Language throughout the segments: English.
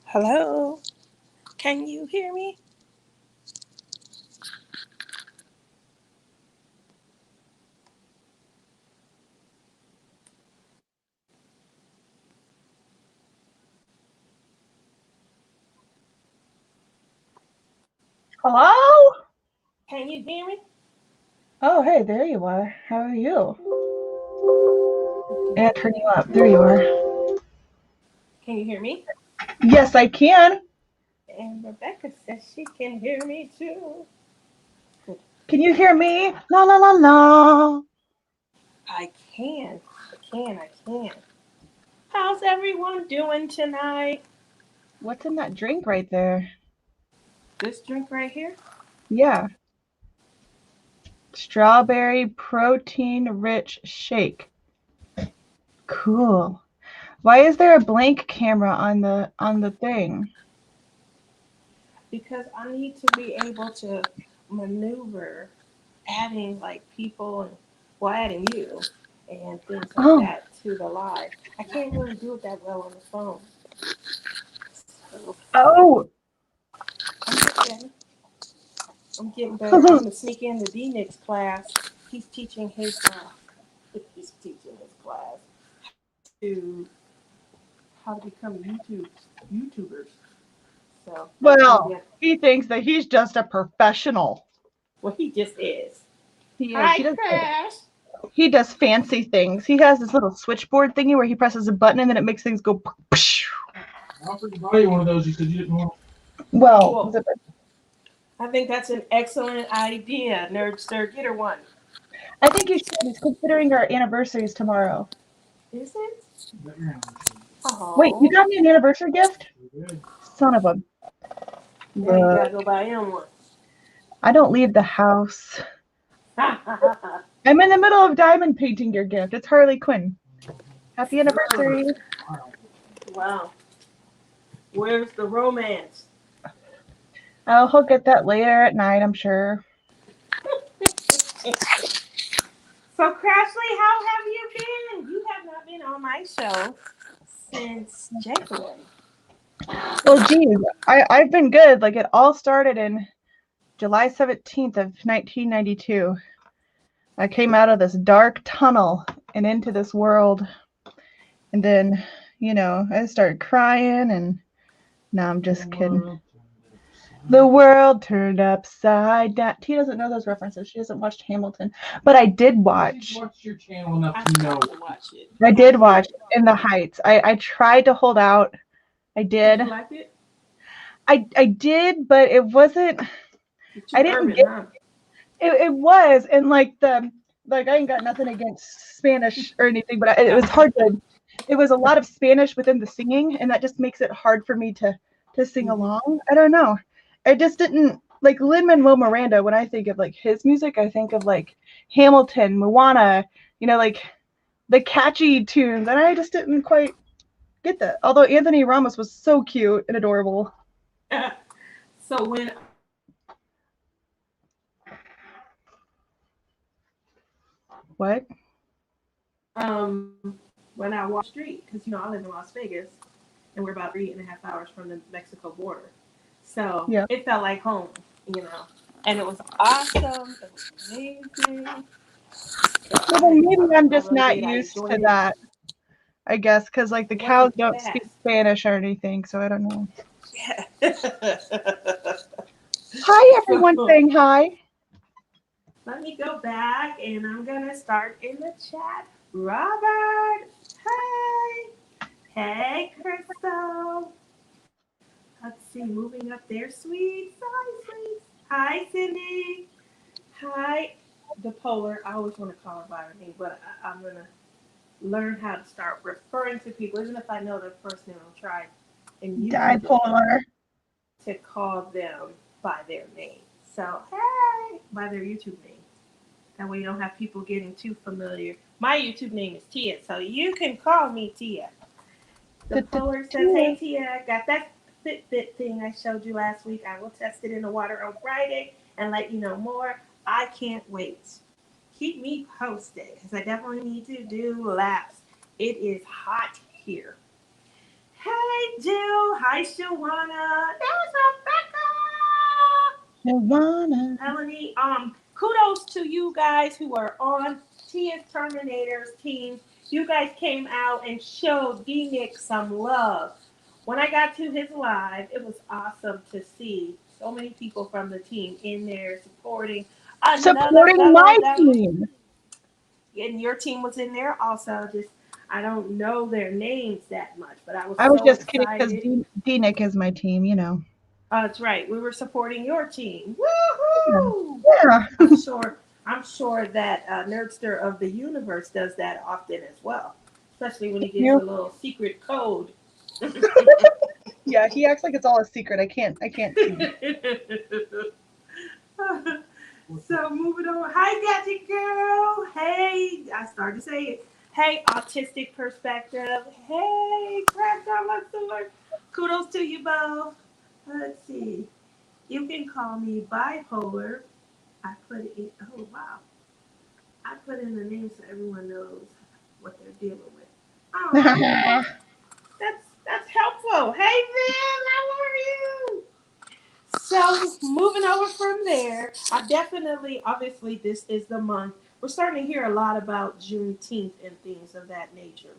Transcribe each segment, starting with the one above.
Hello? Can you hear me? Hello? Can you hear me? Oh, hey, there you are. How are you? And turn you up. There you are. Can you hear me? Yes, I can. And Rebecca says she can hear me too. Good. Can you hear me? La la la la. I can. I can. How's everyone doing tonight? What's in that drink right there? This drink right here? Yeah. Strawberry protein rich shake. Cool. Why is there a blank camera on the thing? Because I need to be able to maneuver adding like people and well adding you and things like Oh. that to the live. I can't really do it that well on the phone. So Oh. I'm getting better. I'm gonna sneak in the D-Nix class. He's teaching his class to how to become YouTubers. So that's gonna be Well, he thinks that he's just a professional. well he just is. He is. Hi Crash. He does fancy things. He has this little switchboard thingy where he presses a button and then it makes things go. I offered to buy you one of those. You said you didn't want. Well, Well, I think that's an excellent idea, Nerdster. Get her one. I think you should. He's considering our anniversaries tomorrow. Is it? That your anniversary. Wait, you Oh, got me an anniversary gift? You did. Son of a. now you Look, gotta go buy him one. I don't leave the house. I'm in the middle of diamond painting your gift. It's Harley Quinn. Happy anniversary. Wow. Wow. Where's the romance? Oh, he'll get that later at night, I'm sure. So, Crashly, how have you been? You have not been on my show since January. Well, geez, I've been good. Like, it all started in July 17th of 1992. I came out of this dark tunnel and into this world. And then, I started crying and no, I'm just kidding. The world turned upside down. T doesn't know those references. She hasn't watched Hamilton. But I did watch. Watch your channel enough I to know. tried to watch it. I did watch In the Heights. I tried to hold out. I did. Did you like it? I did, but it wasn't. It's I too didn't urban, get huh? it was, and like I ain't got nothing against Spanish or anything, but it was hard to. It was a lot of Spanish within the singing, and that just makes it hard for me to sing Mhm. along. I don't know. I just didn't like Lin-Manuel Miranda. When I think of like his music, I think of like Hamilton, Moana, like the catchy tunes, and I just didn't quite get that. Although Anthony Ramos was so cute and adorable. So What? when I walked the street, because I live in Las Vegas, and we're about 3.5 hours from the Mexico border, so Yeah. it felt like home, and it was awesome. It was amazing. Well, then maybe I'm I just really not did. I used to enjoyed it. that. I guess because like the It cows wasn't don't speak fast. Spanish or anything, so I don't know. Hi, everyone So saying hi. let me go back, and I'm gonna start in the chat. Robert, hey, hey, Crystal. Let's see, moving up there, sweet. Hi, sweet. Hi, Cindy. Hi, the polar. I always want to call her by her name, but I'm gonna learn how to start referring to people, even if I know their first name. I'll try in YouTube land Dipolar. to call them by their name. So, hey, by their YouTube name. That way you don't have people getting too familiar. My YouTube name is Tia, so you can call me Tia. The polar says, hey Tia, I got that Fitbit thing I showed you last week. I will test it in the water on Friday and let you know more. I can't wait. Keep me posted because I definitely need to do laps. It is hot here. Hey, Jill. Hi, Shawana. There's Rebecca. Shawana. Melanie, kudos to you guys who are on TS Terminator's team. You guys came out and showed D-Nick some love. When I got to his live, it was awesome to see so many people from the team in there supporting another Supporting fellow my diamond. team. And your team was in there also. Just I don't know their names that much, but I was I was so just kidding because excited. D-Nick is my team, you know. That's right. We were supporting your team. Yeah. Woohoo! Yeah. I'm sure. I'm sure that Nerdster of the Universe does that often as well, especially when he gives a You. little secret code. Yeah, he acts like it's all a secret. I can't see. So moving on. Hi, Gadget Girl. Hey, I started to say it. Hey, Autistic Perspective. Hey, Crack on my sword. Kudos to you both. Let's see. You can call me bipolar. I put it in. Oh wow. I put in the name so everyone knows what they're dealing with. Oh, that's helpful. Hey, Vin, how are you? So moving over from there, I definitely, obviously, this is the month. We're starting to hear a lot about Juneteenth and things of that nature.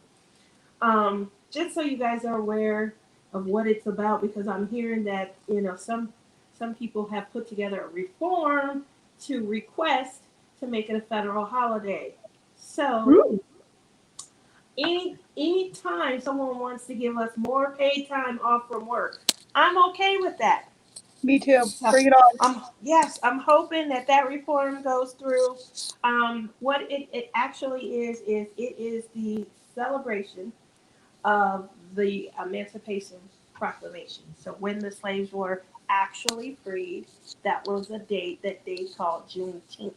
Just so you guys are aware of what it's about, because I'm hearing that some people have put together a reform to request to make it a federal holiday. So Ooh, any time someone wants to give us more paid time off from work, I'm okay with that. me too. So, Bring it on. yes, I'm hoping that that reform goes through. What it actually is it is the celebration of the Emancipation Proclamation. So when the slaves were actually freed, that was a date that they called Juneteenth.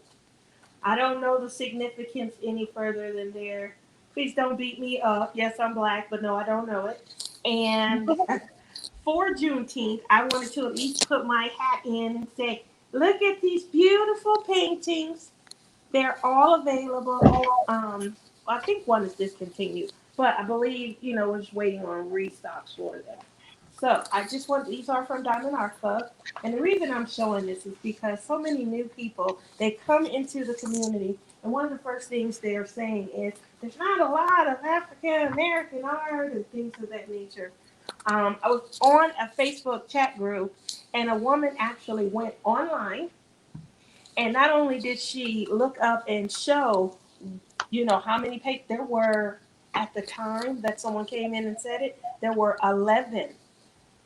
I don't know the significance any further than there. Please don't beat me up. Yes, I'm black, but no, I don't know it. And for Juneteenth, I wanted to at least put my hat in and say, look at these beautiful paintings. They're all available. I think one is discontinued, but I believe, we're just waiting on restocks for them. So I just want, these are from Diamond Art Club. And the reason I'm showing this is because so many new people, they come into the community, and one of the first things they're saying is, there's not a lot of African American art and things of that nature. I was on a Facebook chat group, and a woman actually went online, and not only did she look up and show, how many pages there were at the time that someone came in and said it, there were 11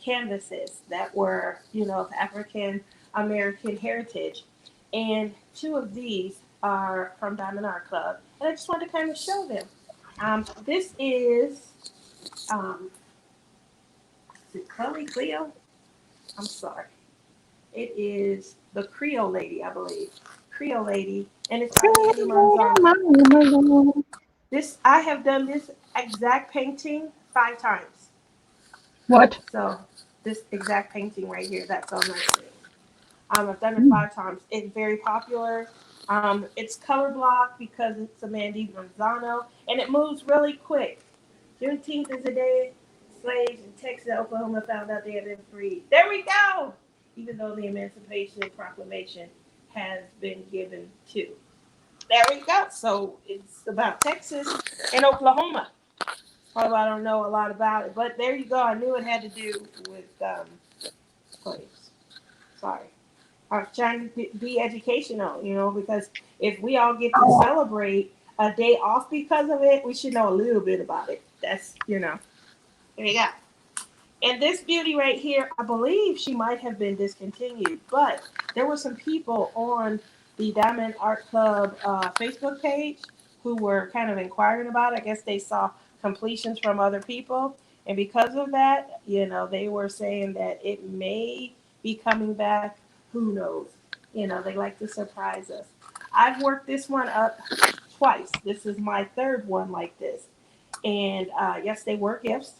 canvases that were, of African American heritage. And two of these are from Diamond Art Club. And I just wanted to kind of show them. This is it Chloe Cleo? I'm sorry. It is the Creole Lady, I believe. Creole Lady, and it's by Mandy Manzano. This I have done this exact painting 5 times. What? So this exact painting right here, that's on my screen. I've done it 5 times. It's very popular. It's color block because it's a Mandy Manzano, and it moves really quick. Juneteenth is the day slaves in Texas, Oklahoma found out they had been freed. There we go. Even though the Emancipation Proclamation has been given to. There we go. So it's about Texas and Oklahoma. Although I don't know a lot about it, but there you go. I knew it had to do with slaves. Sorry. I was trying to be educational, because if we all get to celebrate a day off because of it, we should know a little bit about it. There you go. And this beauty right here, I believe she might have been discontinued, but there were some people on the Diamond Art Club Facebook page who were kind of inquiring about it. I guess they saw completions from other people. And because of that, they were saying that it may be coming back. Who knows? They like to surprise us. I've worked this one up twice. This is my third one like this. And yes, they were gifts.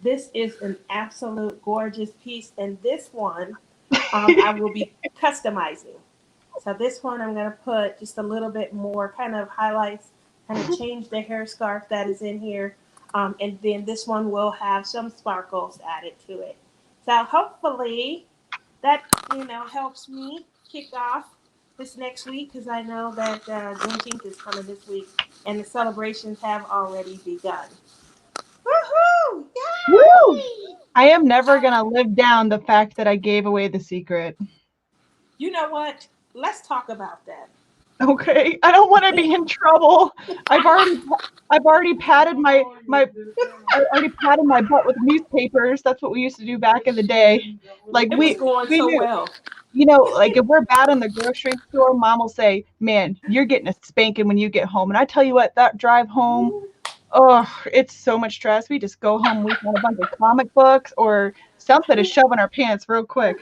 This is an absolute gorgeous piece, and this one I will be customizing. So this one I'm going to put just a little bit more kind of highlights, kind of change the hair scarf that is in here. And then this one will have some sparkles added to it. So hopefully that, helps me kick off this next week because I know that Juneteenth is coming this week and the celebrations have already begun. Woohoo! Woo! Yay! I am never gonna live down the fact that I gave away the secret. You know what? Let's talk about that. Okay, I don't want to be in trouble. I've already patted my I already patted my butt with newspapers. That's what we used to do back in the day. Like It was going we so knew. well. Like if we're bad in the grocery store, mom will say, "Man, you're getting a spanking when you get home." And I tell you what, that drive home, oh, it's so much stress. We just go home, we find a bunch of comic books or something to shove in our pants real quick.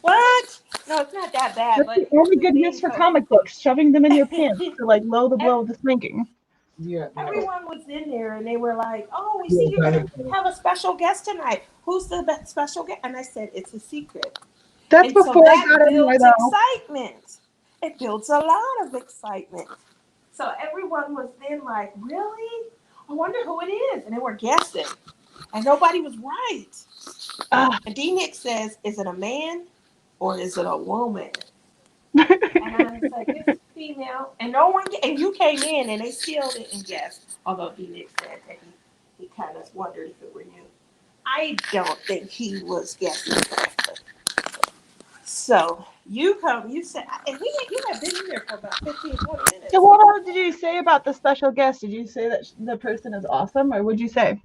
What? No, it's not that bad, That's but the only here's the good use thing, for Coach. comic books, shoving them in your pants to like low the blow of the spanking. Yeah. Everyone was in there and they were like, "Oh, we see you're gonna have a special guest tonight. Who's the special guest?" And I said, "It's a secret." That's And so before I that got in there builds though. excitement. It builds a lot of excitement. So everyone was then like, "Really? I wonder who it is," and they were guessing, and nobody was right. And D Nick says, "Is it a man or is it a woman?" And I was like, "It's female." And no one, and you came in and they still didn't guess. Although D Nick said that he kind of wondered if it were you. I don't think he was guessing correctly. So you said, and you have been in there for about 15, 20 minutes. So what else did you say about the special guest? Did you say that the person is awesome, or would you say?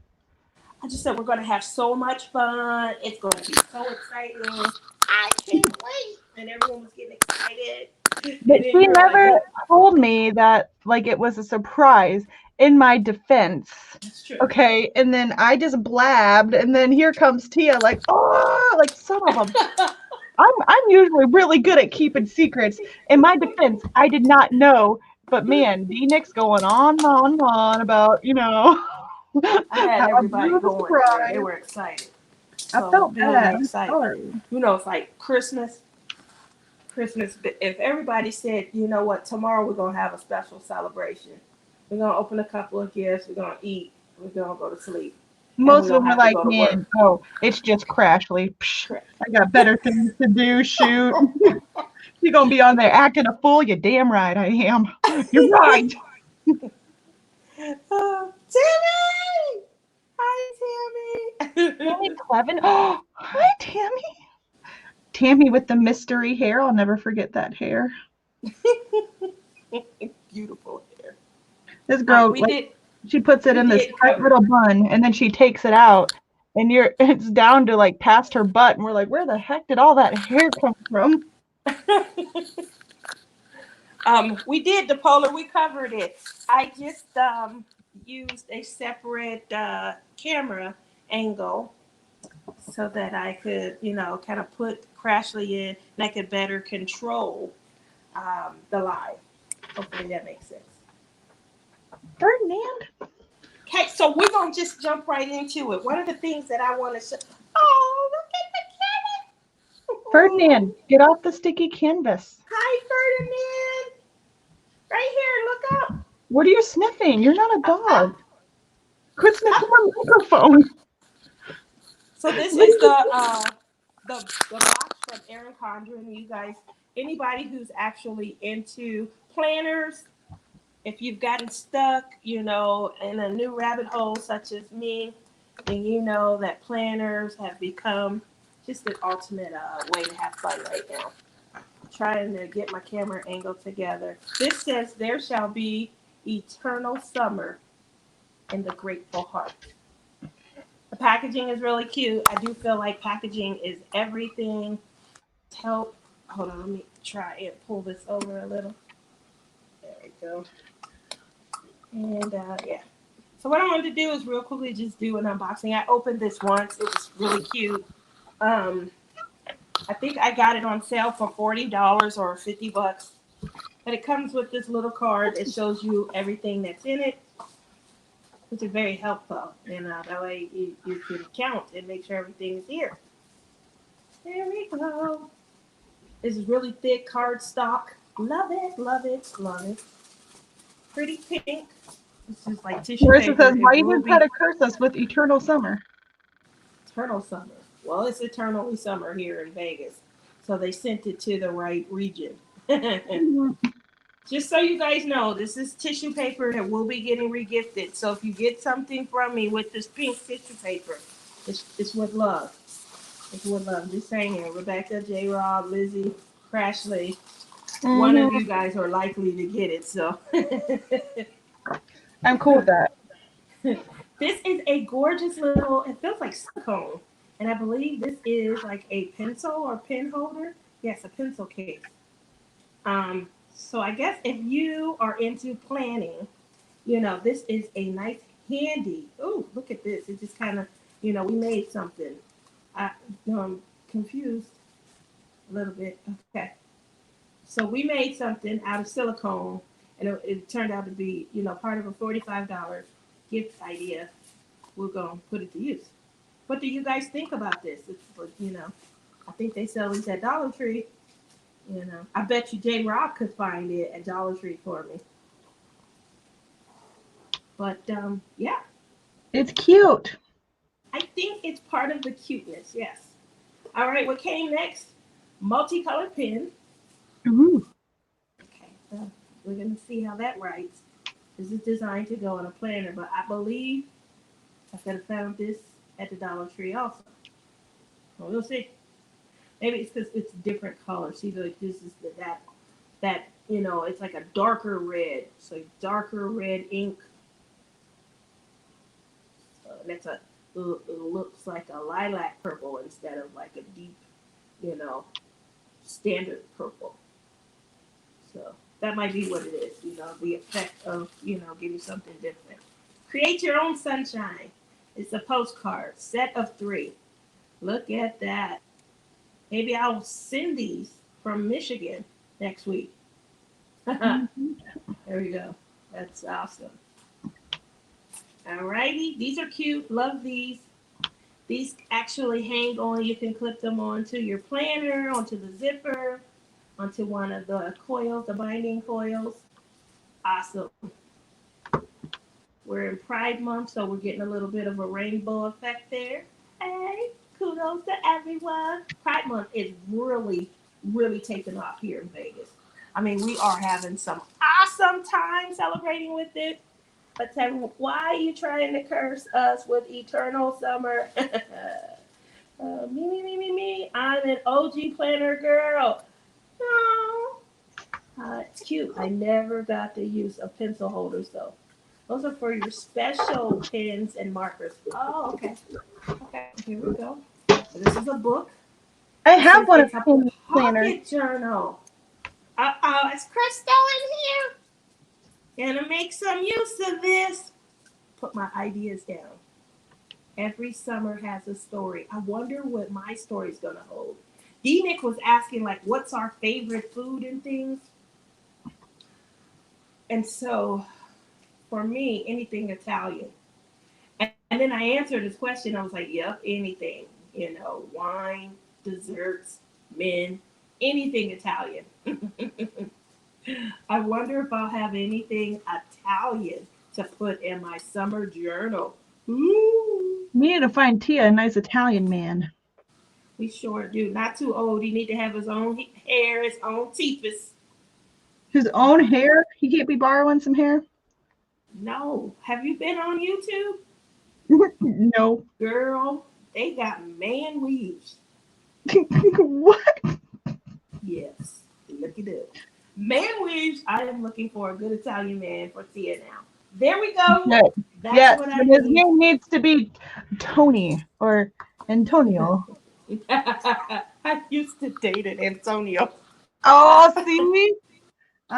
I just said we're going to have so much fun. It's going to be so exciting. I can't wait. And everyone was getting excited. But And then she you're like, never "Oh, told me that like it was a surprise in my defense. that's true." Okay, and then I just blabbed, and then here comes Tia, like, oh, like son of a. I'm usually really good at keeping secrets. In my defense, I did not know, but man, D Nick's going on about I had how I everybody blew the going there. They surprise. were excited. I So felt building bad. I'm excitement. sorry. It's like Christmas. If everybody said, "You know what, tomorrow we're going to have a special celebration. We're going to open a couple of gifts. We're going to eat. We're going to go to sleep. And we Most of don't them are have to like, go to work." man, oh, it's just Crashly. Psh, Correct. I got better things to do. Shoot. You're going to be on there acting a fool? You're damn right I am. You're right. Tammy! Hi, Tammy Tammy. Clevin. Oh, hi, Tammy. Tammy with the mystery hair. I'll never forget that hair. Beautiful hair. This girl, We like, did she puts it we in this did tight cover. little bun and then she takes it out and it's down to like past her butt. And we're like, where the heck did all that hair come from? We did the polar. We covered it. I just used a separate camera angle so that I could, kind of put Crashly in and I could better control the live. Hopefully that makes sense. Ferdinand. Okay, so we're going to just jump right into it. One of the things that I want to show. Oh, look at the camera. Ferdinand, get off the sticky canvas. Hi, Ferdinand. Right here, look up. What are you sniffing? You're not a dog. Quit sniffing my microphone. So this is the box from Erin Condren. You guys, anybody who's actually into planners, if you've gotten stuck, in a new rabbit hole such as me, then you know that planners have become just the ultimate way to have fun right now. Trying to get my camera angle together. This says, "There shall be eternal summer in the grateful heart." The packaging is really cute. I do feel like packaging is everything. Help. Hold on, let me try and pull this over a little. There we go. And yeah. So what I wanted to do is real quickly just do an unboxing. I opened this once. It was really cute. I think I got it on sale for $40 or $50. But it comes with this little card. It shows you everything that's in it, which is very helpful. And that way you can count and make sure everything is here. There we go. This is really thick cardstock. Love it, love it, love it. Pretty pink. This is like tissue Marissa paper. says, why It you will didn't try be to curse us with eternal summer? eternal summer. Well, it's eternally summer here in Vegas. So they sent it to the right region. Just so you guys know, this is tissue paper that will be getting regifted. So if you get something from me with this pink tissue paper, it's with love. It's with love. Just saying, Rebecca, J. Rob, Lizzie, Crashley, one of you guys are likely to get it. So I'm cool with that. this is a gorgeous little, it feels like silicone. And I believe this is like a pencil or pen holder. Yes, a pencil case. So I guess if you are into planning, this is a nice handy. Oh, look at this. It just kind of, we made something. I'm confused a little bit. Okay. So we made something out of silicone, and it turned out to be, part of a $45 gift idea. We're going to put it to use. What do you guys think about this? It's, I think they sell these at Dollar Tree. I bet you J. Rock could find it at Dollar Tree for me. But yeah. It's cute. I think it's part of the cuteness, yes. All right, what came next? Multicolored pen. Ooh. Okay, so we're going to see how that writes. This is designed to go on a planner, but I believe I could have found this at the Dollar Tree also. Well, we'll see. Maybe it's because it's different colors. See, like this is that it's like a darker red. So darker red ink. That's it looks like a lilac purple instead of like a deep, standard purple. So that might be what it is, the effect of, getting something different. Create your own sunshine. It's a postcard, set of 3. Look at that. Maybe I'll send these from Michigan next week. There we go. That's awesome. Alrighty, these are cute. Love these. These actually hang on. You can clip them onto your planner, onto the zipper, onto one of the coils, the binding coils. Awesome. We're in Pride Month, so we're getting a little bit of a rainbow effect there. Hey, kudos to everyone. Pride Month is really, really taking off here in Vegas. I mean, we are having some awesome time celebrating with it. But tell me, why are you trying to curse us with eternal summer? Me. I'm an OG planner girl. No. It's cute. I never got to use a pencil holders, though. Those are for your special pens and markers. Oh, okay. Okay, here we go. So this is a book. I have one of It's a the planner. pocket journal. Is Crystal in here? Gonna make some use of this. Put my ideas down. Every summer has a story. I wonder what my story's gonna hold. D-Nick was asking, like, what's our favorite food and things? And so, for me, anything Italian. And then I answered his question. I was like, yep, anything. Wine, desserts, men, anything Italian. I wonder if I'll have anything Italian to put in my summer journal. Ooh. We need to find Tia a nice Italian man. We sure do. Not too old. He need to have his own hair, his own teeth. His own hair? He can't be borrowing some hair? No. Have you been on YouTube? No. Girl, they got man weaves. What? Yes. Look it up. Man weaves. I am looking for a good Italian man for Tia now. There we go. No. That's yes, what I his need. name needs to be Tony or Antonio. I used to date an Antonio. Oh, see?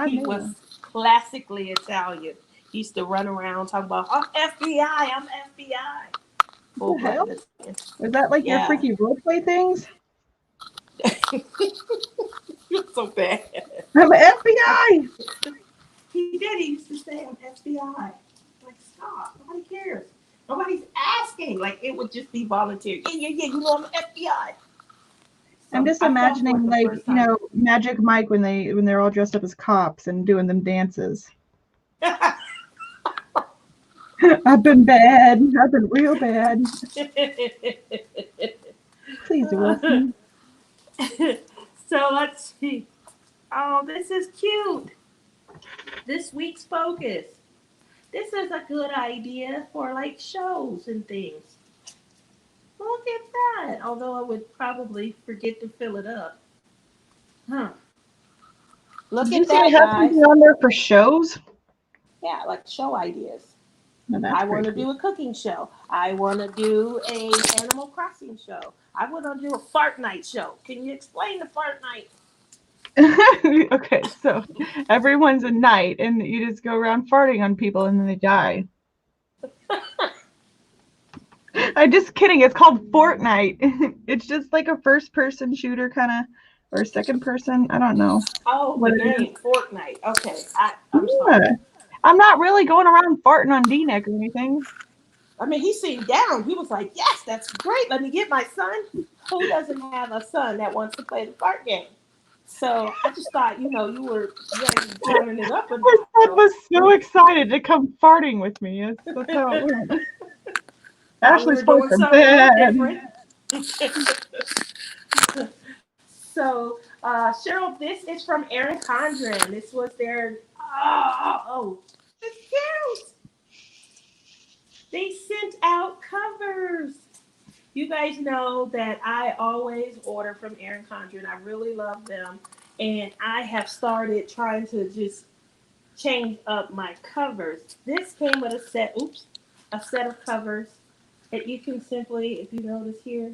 He was classically Italian. He used to run around talking about, I'm FBI, I'm FBI. What the hell? Is that like your freaky roleplay things? You're so bad. I'm FBI. He did. He used to say, I'm FBI. Like, stop. Nobody cares. Nobody's asking. Like, it would just be volunteer. Yeah. I'm an FBI. I'm just imagining, like, Magic Mike when they're all dressed up as cops and doing them dances. I've been bad. I've been real bad. Please, Wilson. So let's see. Oh, this is cute. This week's focus. This is a good idea for like shows and things. Look at that. Although I would probably forget to fill it up. Huh. Look Did you at see that, I have guys. something on there for shows? Yeah, like show ideas. No, that's I want to pretty do a cooking show. I want to do a Animal Crossing show. I want to do a fart night show. Can you explain the fart night? cool. Okay, so everyone's a knight, and you just go around farting on people, and then they die. I'm just kidding. It's called Fortnite. It's just like a first-person shooter kind of, or second person. I don't know. Oh, What the it game, Fortnite. Okay, I'm Yeah. sorry. I'm not really going around farting on D-Neck or anything. I mean, he seemed down. He was like, yes, that's great. Let me get my son. Who doesn't have a son that wants to play the fart game? So I just thought, you were turning it up. My son was so excited to come farting with me. That's how it went. Ashley's doing farting something bad. different. So, Cheryl, this is from Erin Condren. This was their, it's cute. They sent out covers. You guys know that I always order from Erin Condren. I really love them. And I have started trying to just change up my covers. This came with a set of covers that you can simply, if you notice here,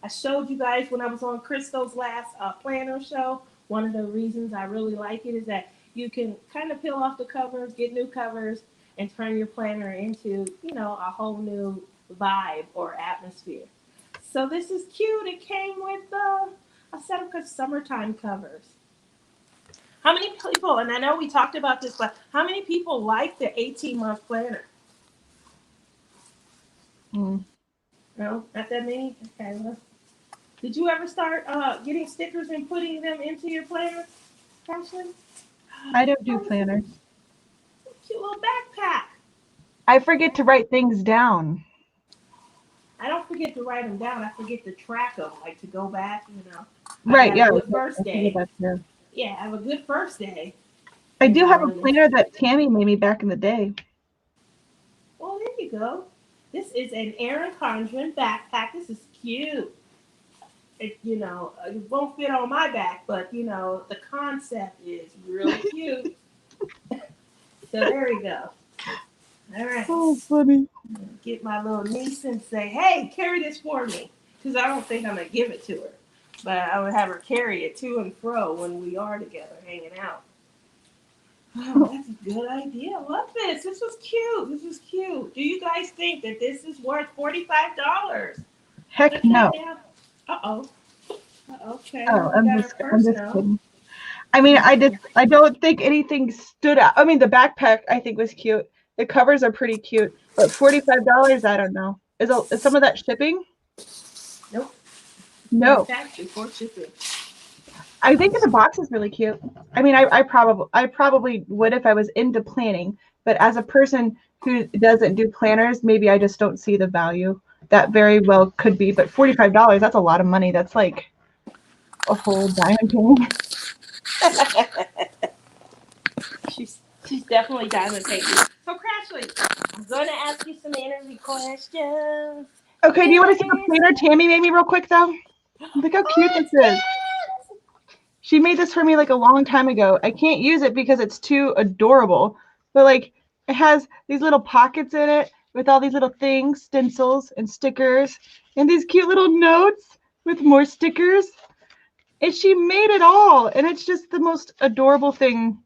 I showed you guys when I was on Crystal's last planner show. One of the reasons I really like it is that you can kind of peel off the covers, get new covers, and turn your planner into, a whole new vibe or atmosphere. So this is cute. It came with a set of summertime covers. How many people, and I know we talked about this, but how many people like the 18-month planner? No, not that many? Okay, well. Did you ever start getting stickers and putting them into your planner, Ashley? I don't do planners. Cute little backpack. I forget to write things down. I don't forget to write them down. I forget to track them, like to go back, Right, yeah. Good first day. Yeah, I have a good first day. I do have a planner that Tammy made me back in the day. Well, there you go. This is an Erin Condren backpack. This is cute. It won't fit on my back, but the concept is really cute. So there we go. All right. Oh, funny. Get my little niece and say, "Hey, carry this for me," because I don't think I'm gonna give it to her, but I would have her carry it to and fro when we are together hanging out. Oh, that's a good idea. I love this. This was cute. This was cute. Do you guys think that this is worth $45? Heck no. Uh-oh. Okay. Oh, I'm just kidding. I Mm-hmm. mean, I don't think anything stood out. I mean, the backpack I think was cute. The covers are pretty cute, but $45, I don't know. Is some of that shipping? Nope. No. Factory for shipping. I think the box is really cute. I mean, I probably would if I was into planning, but as a person who doesn't do planners, maybe I just don't see the value. That very well could be, but $45, that's a lot of money. That's like a whole diamond painting. She's definitely diamond painting. So Crashly, I'm going to ask you some interview questions. Okay, do you want to see the planner Tammy made me real quick though? Look how cute this is. She made this for me like a long time ago. I can't use it because it's too adorable, but like it has these little pockets in it with all these little things, stencils and stickers, and these cute little notes with more stickers. And she made it all, and it's just the most adorable thing.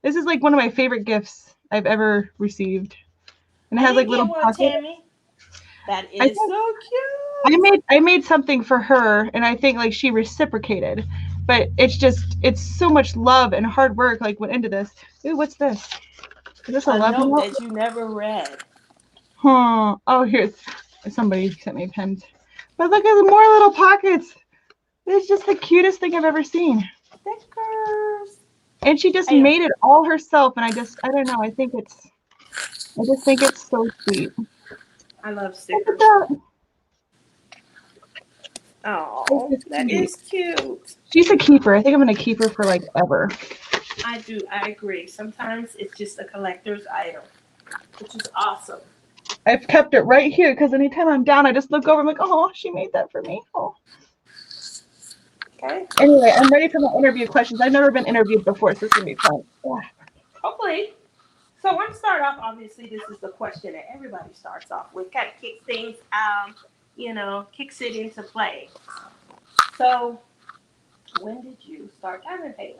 This is like one of my favorite gifts I've ever received. And it has like little pockets. Tammy. That is so cute. I made something for her, and I think like she reciprocated. But it's so much love and hard work like went into this. Ooh, what's this? Is this a love note that you never read? Huh. Oh, here's somebody sent me pens. But look at the more little pockets. It's just the cutest thing I've ever seen. Stickers. And she just made it all herself, and I don't know. I think it's I just think it's so sweet. I love Look at stickers. that. Oh, that is cute. She's a keeper. I think I'm gonna keep her for like ever. I do. I agree. Sometimes it's just a collector's item, which is awesome. I've kept it right here because anytime I'm down, I just look over. I'm like, oh, she made that for me. Oh. Okay. Anyway, I'm ready for my interview questions. I've never been interviewed before, so it's gonna be fun. Yeah. Hopefully. So I want to start off. Obviously, this is the question that everybody starts off with. Kind of kicks things, kicks it into play. So, when did you start diamond painting?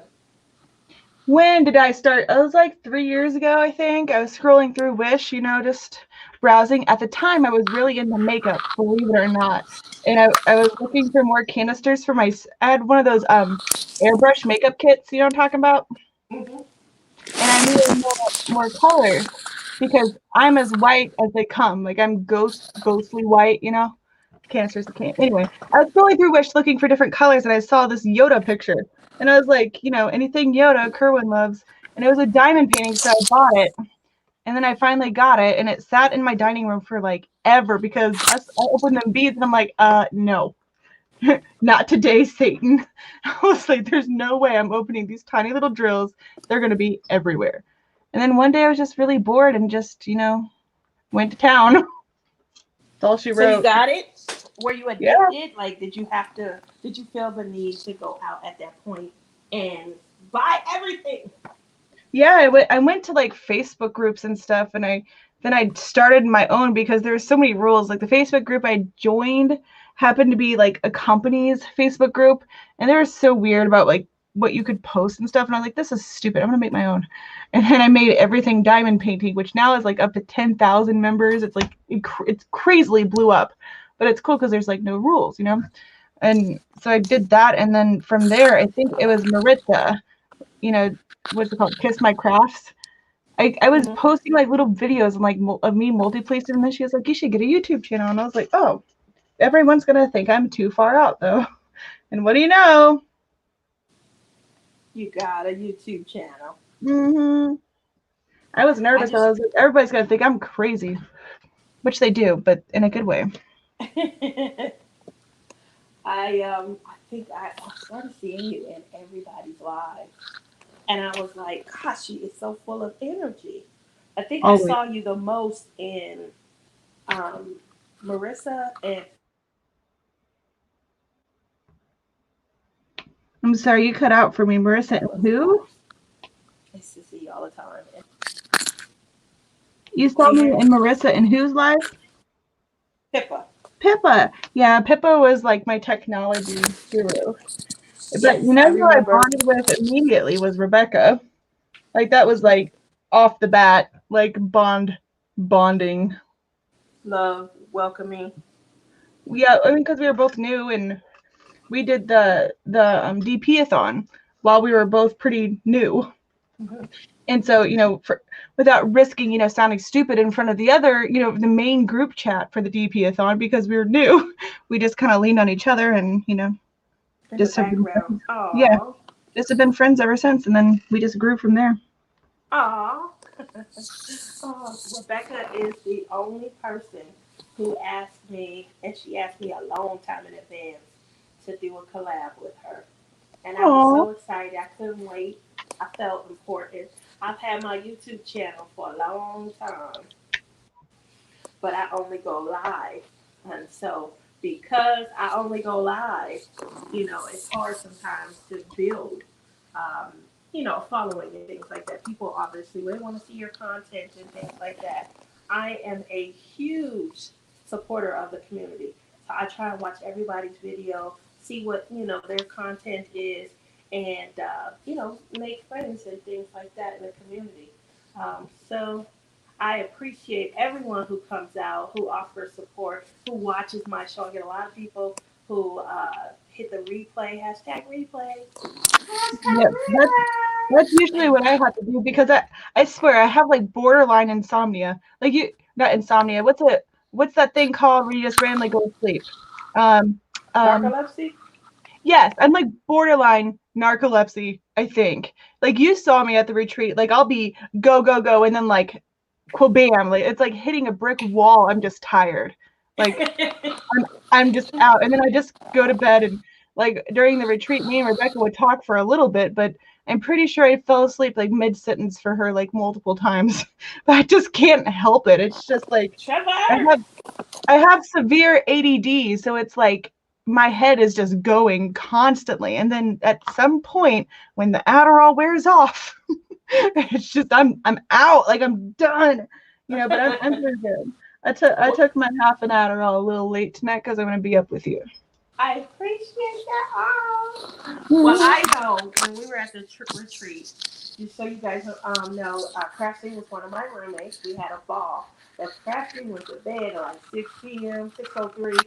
When did I start? It was like 3 years ago, I think. I was scrolling through Wish, just browsing. At the time, I was really into makeup, believe it or not. And I was looking for more canisters for I had one of those airbrush makeup kits, you know what I'm talking about? Mm-hmm. And I needed more colors because I'm as white as they come. Like I'm ghostly white, Canisters can't. Anyway, I was going through Wish looking for different colors and I saw this Yoda picture. And I was like, anything Yoda, Kerwin loves. And it was a diamond painting, so I bought it. And then I finally got it and it sat in my dining room for like ever because I opened them beads and I'm like, no. Not today, Satan. I was like, there's no way I'm opening these tiny little drills. They're going to be everywhere. And then one day I was just really bored and just, went to town. That's all she wrote. So you got it? Were you Yeah. addicted? Like, did you feel the need to go out at that point and buy everything? Yeah, I went to like Facebook groups and stuff, and then I started my own because there were so many rules. Like the Facebook group I joined happened to be like a company's Facebook group, and they were so weird about like what you could post and stuff. And I was like, this is stupid. I'm gonna make my own. And then I made everything diamond painting, which now is like up to 10,000 members. It's like it's crazily blew up, but it's cool because there's like no rules, And so I did that, and then from there, I think it was Maritza, what's it called? Kiss My Crafts. I was posting like little videos and like of me multiplacing, and then she was like, you should get a YouTube channel. And I was like, oh, everyone's gonna think I'm too far out though. And what do you know? You got a YouTube channel. I was nervous. I was like, everybody's gonna think I'm crazy, which they do, but in a good way. I think I started seeing you in everybody's lives, and I was like, gosh, she is so full of energy. I think I saw you the most in Marissa and. I'm sorry, you cut out for me, Marissa. And who? I used to see you all the time. You saw me in Marissa and whose live? Pippa. Yeah, Pippa was like my technology guru. But who I bonded with immediately was Rebecca. Like that was like off the bat, like bonding. Love, welcoming. Yeah, I mean, because we were both new and we did the DP-a-thon while we were both pretty new. Mm-hmm. And so, without risking, sounding stupid in front of the other, the main group chat for the DP-a-thon because we were new, we just kind of leaned on each other and, just have been friends. Yeah, just have been friends ever since. And then we just grew from there. Aww. Rebecca is the only person who asked me, and she asked me a long time in advance to do a collab with her. And I was so excited. I couldn't wait. I felt important. I've had my YouTube channel for a long time, but I only go live. And so because I only go live, it's hard sometimes to build, following and things like that. People obviously, they want to see your content and things like that. I am a huge supporter of the community. So I try and watch everybody's video, see what, their content is, and, make friends and things like that in the community. So I appreciate everyone who comes out, who offers support, who watches my show. I get a lot of people who hit the replay, #replay. That's usually what I have to do because I swear I have like borderline insomnia. Like not insomnia. What's that thing called where you just randomly go to sleep? Narcolepsy? Yes, I'm like borderline narcolepsy, I think. Like you saw me at the retreat. Like I'll be go, go, go, and then like bam, like it's like hitting a brick wall. I'm just tired. Like I'm just out. And then I just go to bed, and like during the retreat, me and Rebecca would talk for a little bit, but I'm pretty sure I fell asleep like mid-sentence for her like multiple times. But I just can't help it. It's just like Trevor. I have severe ADD, so it's like my head is just going constantly. And then at some point when the Adderall wears off, it's just I'm out, like I'm done. But I'm pretty good. I took my half an Adderall a little late tonight because I'm gonna be up with you. I appreciate that. Well, I know when we were at the retreat, just so you guys know, Crafty was one of my roommates. We had a ball. But Crafty went to bed at like 6 p.m., 6:03.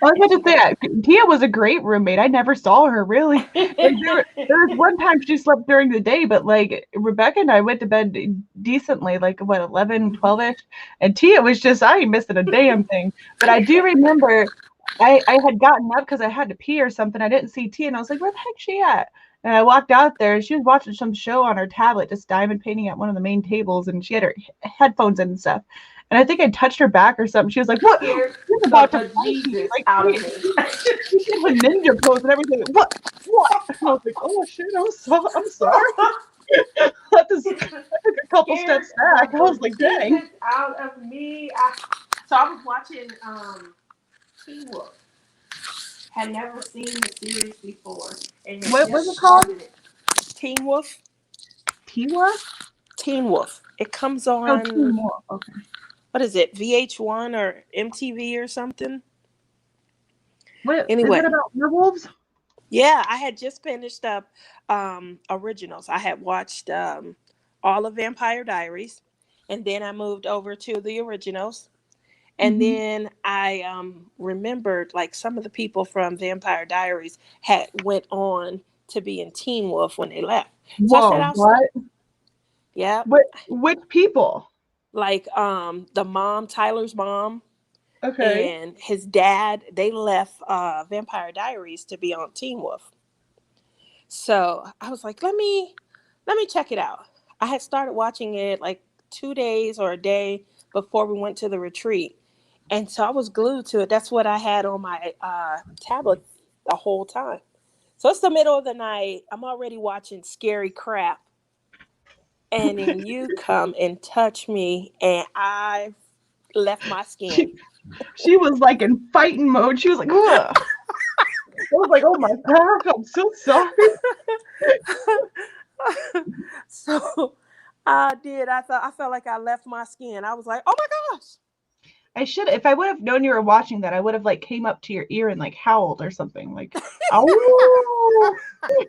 I was about to say, Tia was a great roommate. I never saw her really. Like, there was one time she slept during the day, but like Rebecca and I went to bed decently, like what, 11, 12-ish. And Tia was just, I ain't missing a damn thing. But I do remember I had gotten up because I had to pee or something. I didn't see Tia, and I was like, where the heck's she at? And I walked out there, and she was watching some show on her tablet, just diamond painting at one of the main tables, and she had her headphones in and stuff. And I think I touched her back or something. She was like, "What? You're about to Jesus like, out of me." she did a ninja pose and everything. What? And I was like, "Oh shit! I'm sorry." I took a couple steps back. I was like, "Dang!" Out of me. So I was watching Teen Wolf. Had never seen the series before. And What was it called? Teen Wolf. Teen Wolf. It comes on. Oh, Teen Wolf. Okay. What is it? VH1 or MTV or something? Anyway. Is it about werewolves? Yeah, I had just finished up originals. I had watched all of Vampire Diaries, and then I moved over to the originals. And then I remembered like some of the people from Vampire Diaries went on to be in Teen Wolf when they left. So Whoa, I said, what? Yeah. Which people? Like the mom, Tyler's mom. Okay. And his dad, they left Vampire Diaries to be on Teen Wolf. So I was like, let me check it out. I had started watching it like 2 days or a day before we went to the retreat. And so I was glued to it. That's what I had on my tablet the whole time. So it's the middle of the night. I'm already watching scary crap. And then you come and touch me, and I left my skin. She was like in fighting mode. She was like, ugh. I was like, oh my God, I'm so sorry. So I did. I felt like I left my skin. I was like, oh my gosh. I should, if I would have known you were watching that, I would have like came up to your ear and like howled or something. Like, oh,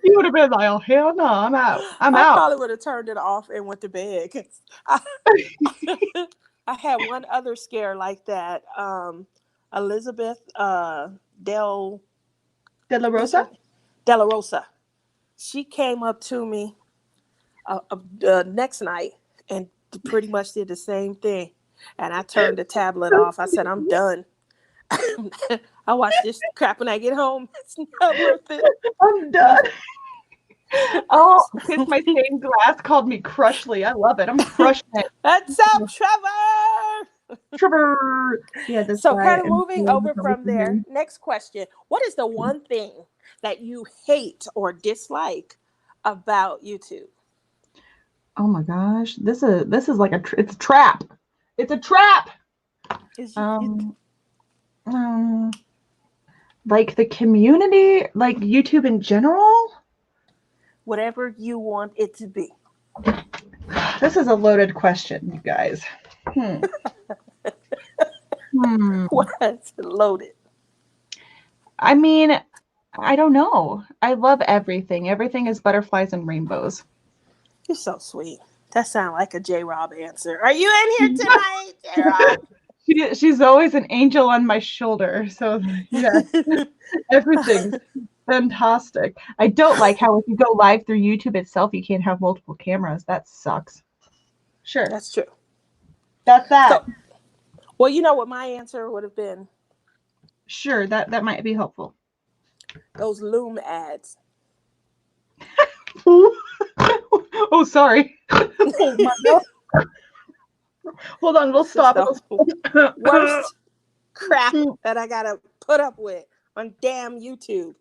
you would have been like, oh hell no, I'm out. I probably would have turned it off and went to bed. I had one other scare like that. Elizabeth De La Rosa. She came up to me next night and pretty much did the same thing. And I turned the tablet off. I said, I'm done. I watch this crap when I get home. It's not worth it. I'm done. Oh, Kiss My Stained Glass called me Crushly. I love it. I'm crushing it. What's up, Trevor? Yeah, so kind of moving over from there. Next question. What is the one thing that you hate or dislike about YouTube? Oh my gosh. This is like it's a trap. It's a trap. Like the community, like YouTube in general? Whatever you want it to be. This is a loaded question, you guys. What's loaded? I mean, I don't know. I love everything. Everything is butterflies and rainbows. You're so sweet. That sounds like a J-Rob answer. Are you in here tonight, J-Rob? She's always an angel on my shoulder. So, yeah, everything's fantastic. I don't like how if you go live through YouTube itself, you can't have multiple cameras. That sucks. Sure. That's true. That's that. So, well, you know what my answer would have been? Sure, that might be helpful. Those Loom ads. Oh, sorry. Oh my God. Hold on, we'll stop. The worst crap that I gotta put up with on damn YouTube.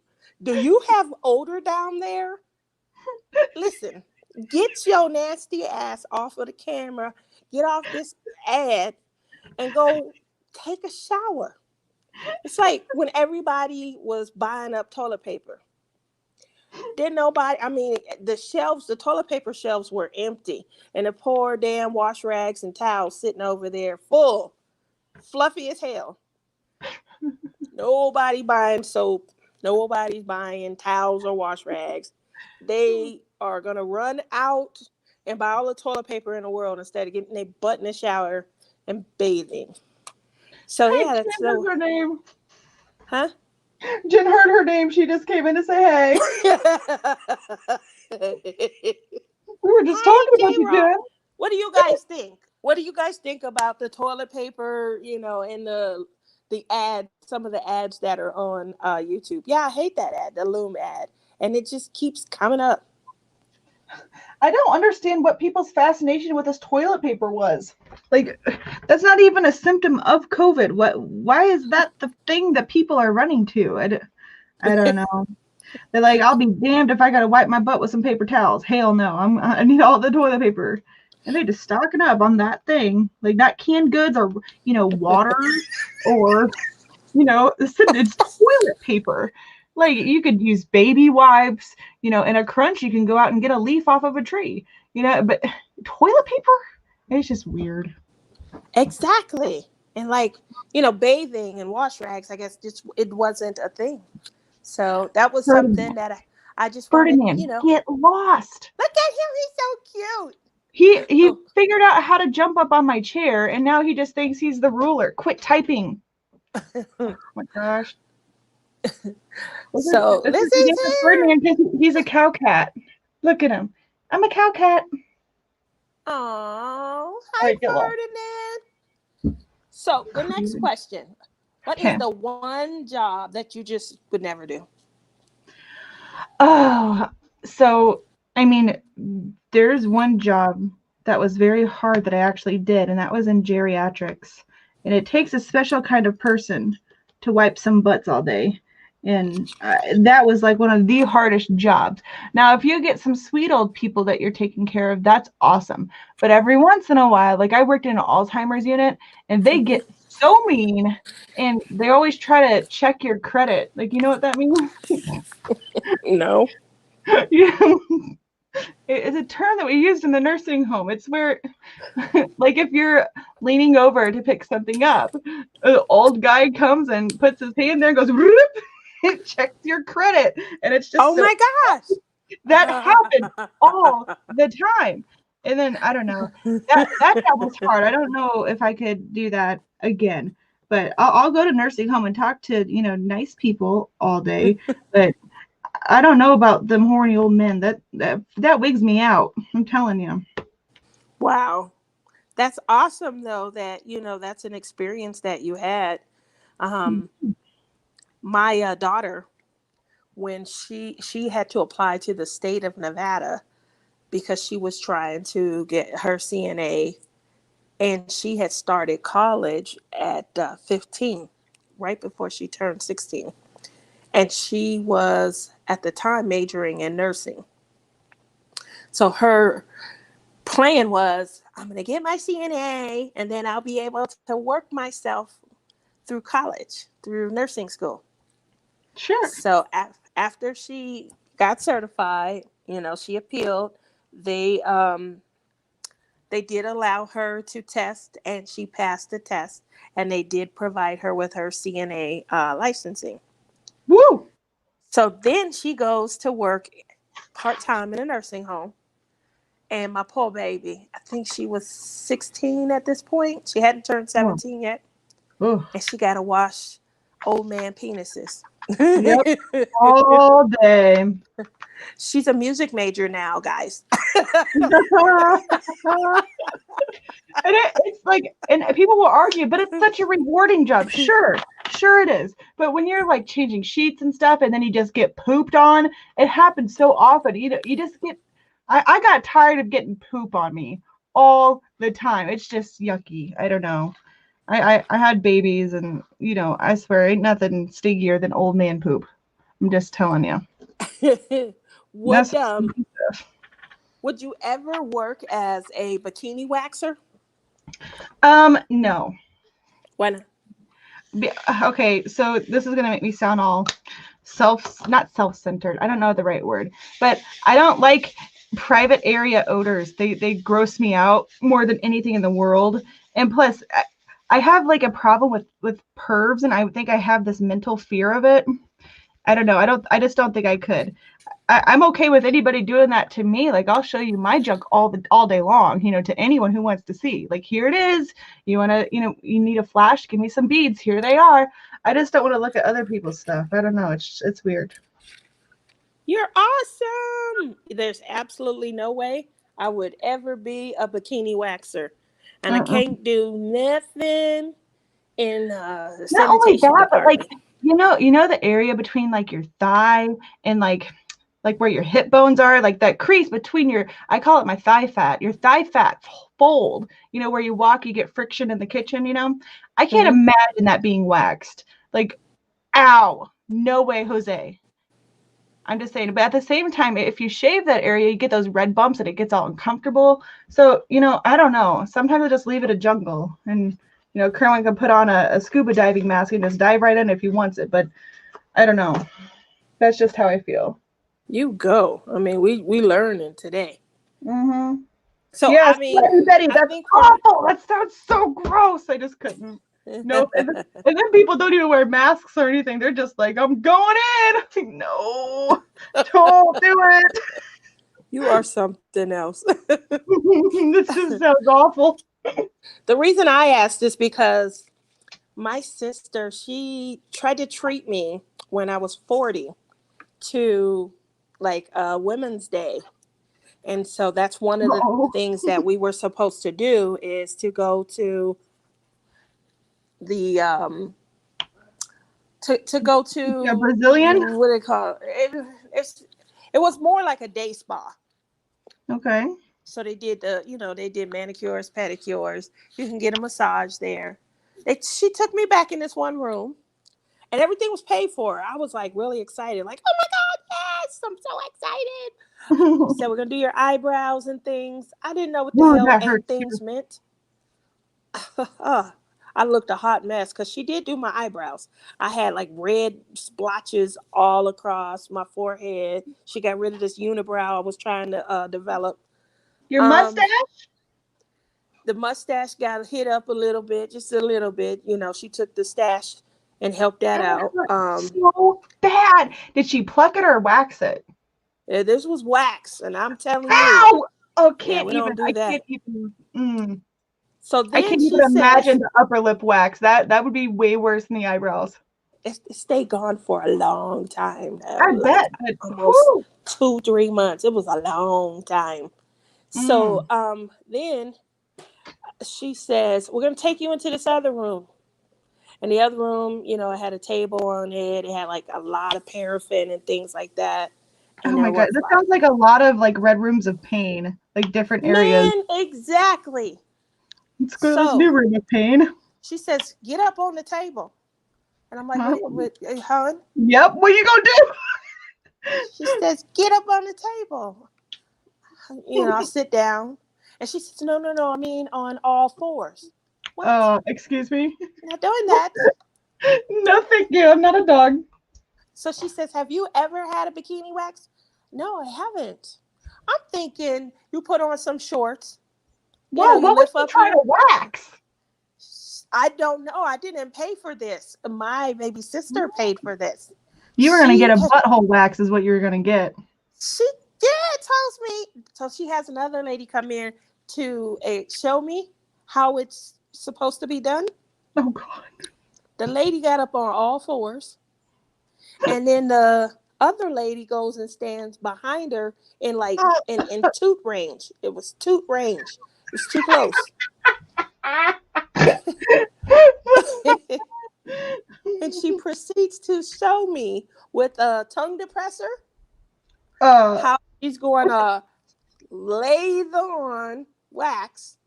Do you have odor down there? Listen, get your nasty ass off of the camera, get off this ad, and go take a shower. It's like when everybody was buying up toilet paper. Didn't nobody, I mean, the toilet paper shelves were empty, and the poor damn wash rags and towels sitting over there full, fluffy as hell. Nobody buying soap. Nobody's buying towels or wash rags. They are going to run out and buy all the toilet paper in the world instead of getting their butt in the shower and bathing. So, Hey, yeah, that's Jen heard her name. Huh? Jen heard her name. She just came in to say hey. We were just talking about you, Jen. What do you guys think? What do you guys think about the toilet paper, and the ad, some of the ads that are on YouTube? Yeah, I hate that ad, the Loom ad. And it just keeps coming up. I don't understand what people's fascination with this toilet paper was. Like, that's not even a symptom of COVID. Why is that the thing that people are running to? I don't know. They're like, I'll be damned if I gotta wipe my butt with some paper towels. Hell no. I need all the toilet paper. And they just stocking up on that thing. Like, not canned goods or, water or, it's toilet paper. Like, you could use baby wipes, in a crunch, you can go out and get a leaf off of a tree, but toilet paper? It's just weird. Exactly. And bathing and wash rags, I guess it wasn't a thing. So that was something that I just wanted, get lost. Look at him, he's so cute. He figured out how to jump up on my chair, and now he just thinks he's the ruler. Quit typing. Oh my gosh. So Ferdinand, he's a cow cat. Look at him. I'm a cow cat. Oh, hi, Ferdinand. So the next question: what is the one job that you just would never do? Oh, so I mean, there's one job that was very hard that I actually did, and that was in geriatrics. And it takes a special kind of person to wipe some butts all day. And that was like one of the hardest jobs. Now, if you get some sweet old people that you're taking care of, that's awesome. But every once in a while, like I worked in an Alzheimer's unit, and they get so mean, and they always try to check your credit. Like, you know what that means? No. Yeah. It's a term that we used in the nursing home. It's where, like, if you're leaning over to pick something up, an old guy comes and puts his hand there and goes, whoop, it checks your credit. And it's just, oh my gosh, that happened all the time. And then, I don't know, that job was hard. I don't know if I could do that again, but I'll go to nursing home and talk to, nice people all day. But I don't know about them horny old men. That wigs me out. I'm telling you. Wow. That's awesome, though, that, that's an experience that you had. My daughter, when she had to apply to the state of Nevada because she was trying to get her CNA, and she had started college at 15, right before she turned 16. And she was, at the time, majoring in nursing. So her plan was, I'm going to get my CNA, and then I'll be able to work myself through college, through nursing school. Sure. So after she got certified, she appealed. They did allow her to test, and she passed the test, and they did provide her with her CNA licensing. Woo! So then she goes to work part-time in a nursing home. And my poor baby, I think she was 16 at this point. She hadn't turned 17 yet. Oh. And she got to wash old man penises. Yep. All day. She's a music major now, guys. And it's like, and people will argue, but it's such a rewarding job. Sure it is. But when you're like changing sheets and stuff, and then you just get pooped on, it happens so often. You just get I got tired of getting poop on me all the time. It's just yucky. I don't know. I had babies, and I swear ain't nothing stinkier than old man poop. I'm just telling you. Would would you ever work as a bikini waxer? No. Why not? Okay, so this is gonna make me sound all not self-centered. I don't know the right word, but I don't like private area odors. They gross me out more than anything in the world. And plus, I have like a problem with pervs, and I think I have this mental fear of it. I don't know. I just don't think I could. I'm okay with anybody doing that to me. Like, I'll show you my junk all day long, to anyone who wants to see. Like, here it is. You want to, you need a flash? Give me some beads. Here they are. I just don't want to look at other people's stuff. I don't know. It's weird. You're awesome. There's absolutely no way I would ever be a bikini waxer. And I can't do nothing in the Not only sanitation that, but like, department. the area between like your thigh and like where your hip bones are, like that crease between I call it my thigh fat, your thigh fat fold, where you walk, you get friction in the kitchen, I can't imagine that being waxed. Like, ow, no way, Jose. I'm just saying, but at the same time, if you shave that area, you get those red bumps and it gets all uncomfortable. So, I don't know. Sometimes I just leave it a jungle, and, Kerwin can put on a scuba diving mask and just dive right in if he wants it. But I don't know. That's just how I feel. You go. I mean, we learning today. Mm-hmm. So, yes, I mean, Betty, that's awful. That sounds so gross. I just couldn't. No, and then people don't even wear masks or anything. They're just like, I'm going in. I'm like, no, don't do it. You are something else. This just sounds awful. The reason I asked is because my sister, she tried to treat me when I was 40 to like Women's Day. And so that's one of the things that we were supposed to do, is to go to the to go to a Brazilian. What do they call it was more like a day spa. Okay. So they did they did manicures, pedicures. You can get a massage there. She took me back in this one room, and everything was paid for. I was like really excited, like, oh my God, yes, I'm so excited. She said, we're gonna do your eyebrows and things. I didn't know what the hell and things meant. I looked a hot mess because she did do my eyebrows. I had like red splotches all across my forehead. She got rid of this unibrow I was trying to develop. Your mustache? The mustache got hit up a little bit, just a little bit. She took the stash and helped that out. So bad. Did she pluck it or wax it? Yeah, this was wax, and I'm telling you. Oh, we don't do that. Can't even. So then I can't even imagine the upper lip wax. That would be way worse than the eyebrows. It stayed gone for a long time. I bet. Almost 2-3 months. It was a long time. So then she says, we're going to take you into this other room. And the other room, it had a table on it. It had like a lot of paraffin and things like that. And oh my God. This sounds like a lot of like red rooms of pain, like different areas. Exactly. Let's go to this new room of pain. She says, get up on the table. And I'm like, hon? Yep, what are you going to do? She says, get up on the table. I sit down. And she says, no, I mean on all fours. What? Excuse me? I'm not doing that. No, thank you. I'm not a dog. So she says, have you ever had a bikini wax? No, I haven't. I'm thinking you put on some shorts. Well, what was you trying to wax? I don't know. I didn't pay for this. My baby sister paid for this. You were going to get a butthole wax is what you were going to get. She tells me. So she has another lady come in to show me how it's supposed to be done. Oh, God. The lady got up on all fours. And then the other lady goes and stands behind her in like in toot range. It was toot range. It was too close. And she proceeds to show me with a tongue depressor how she's going to lathe on wax,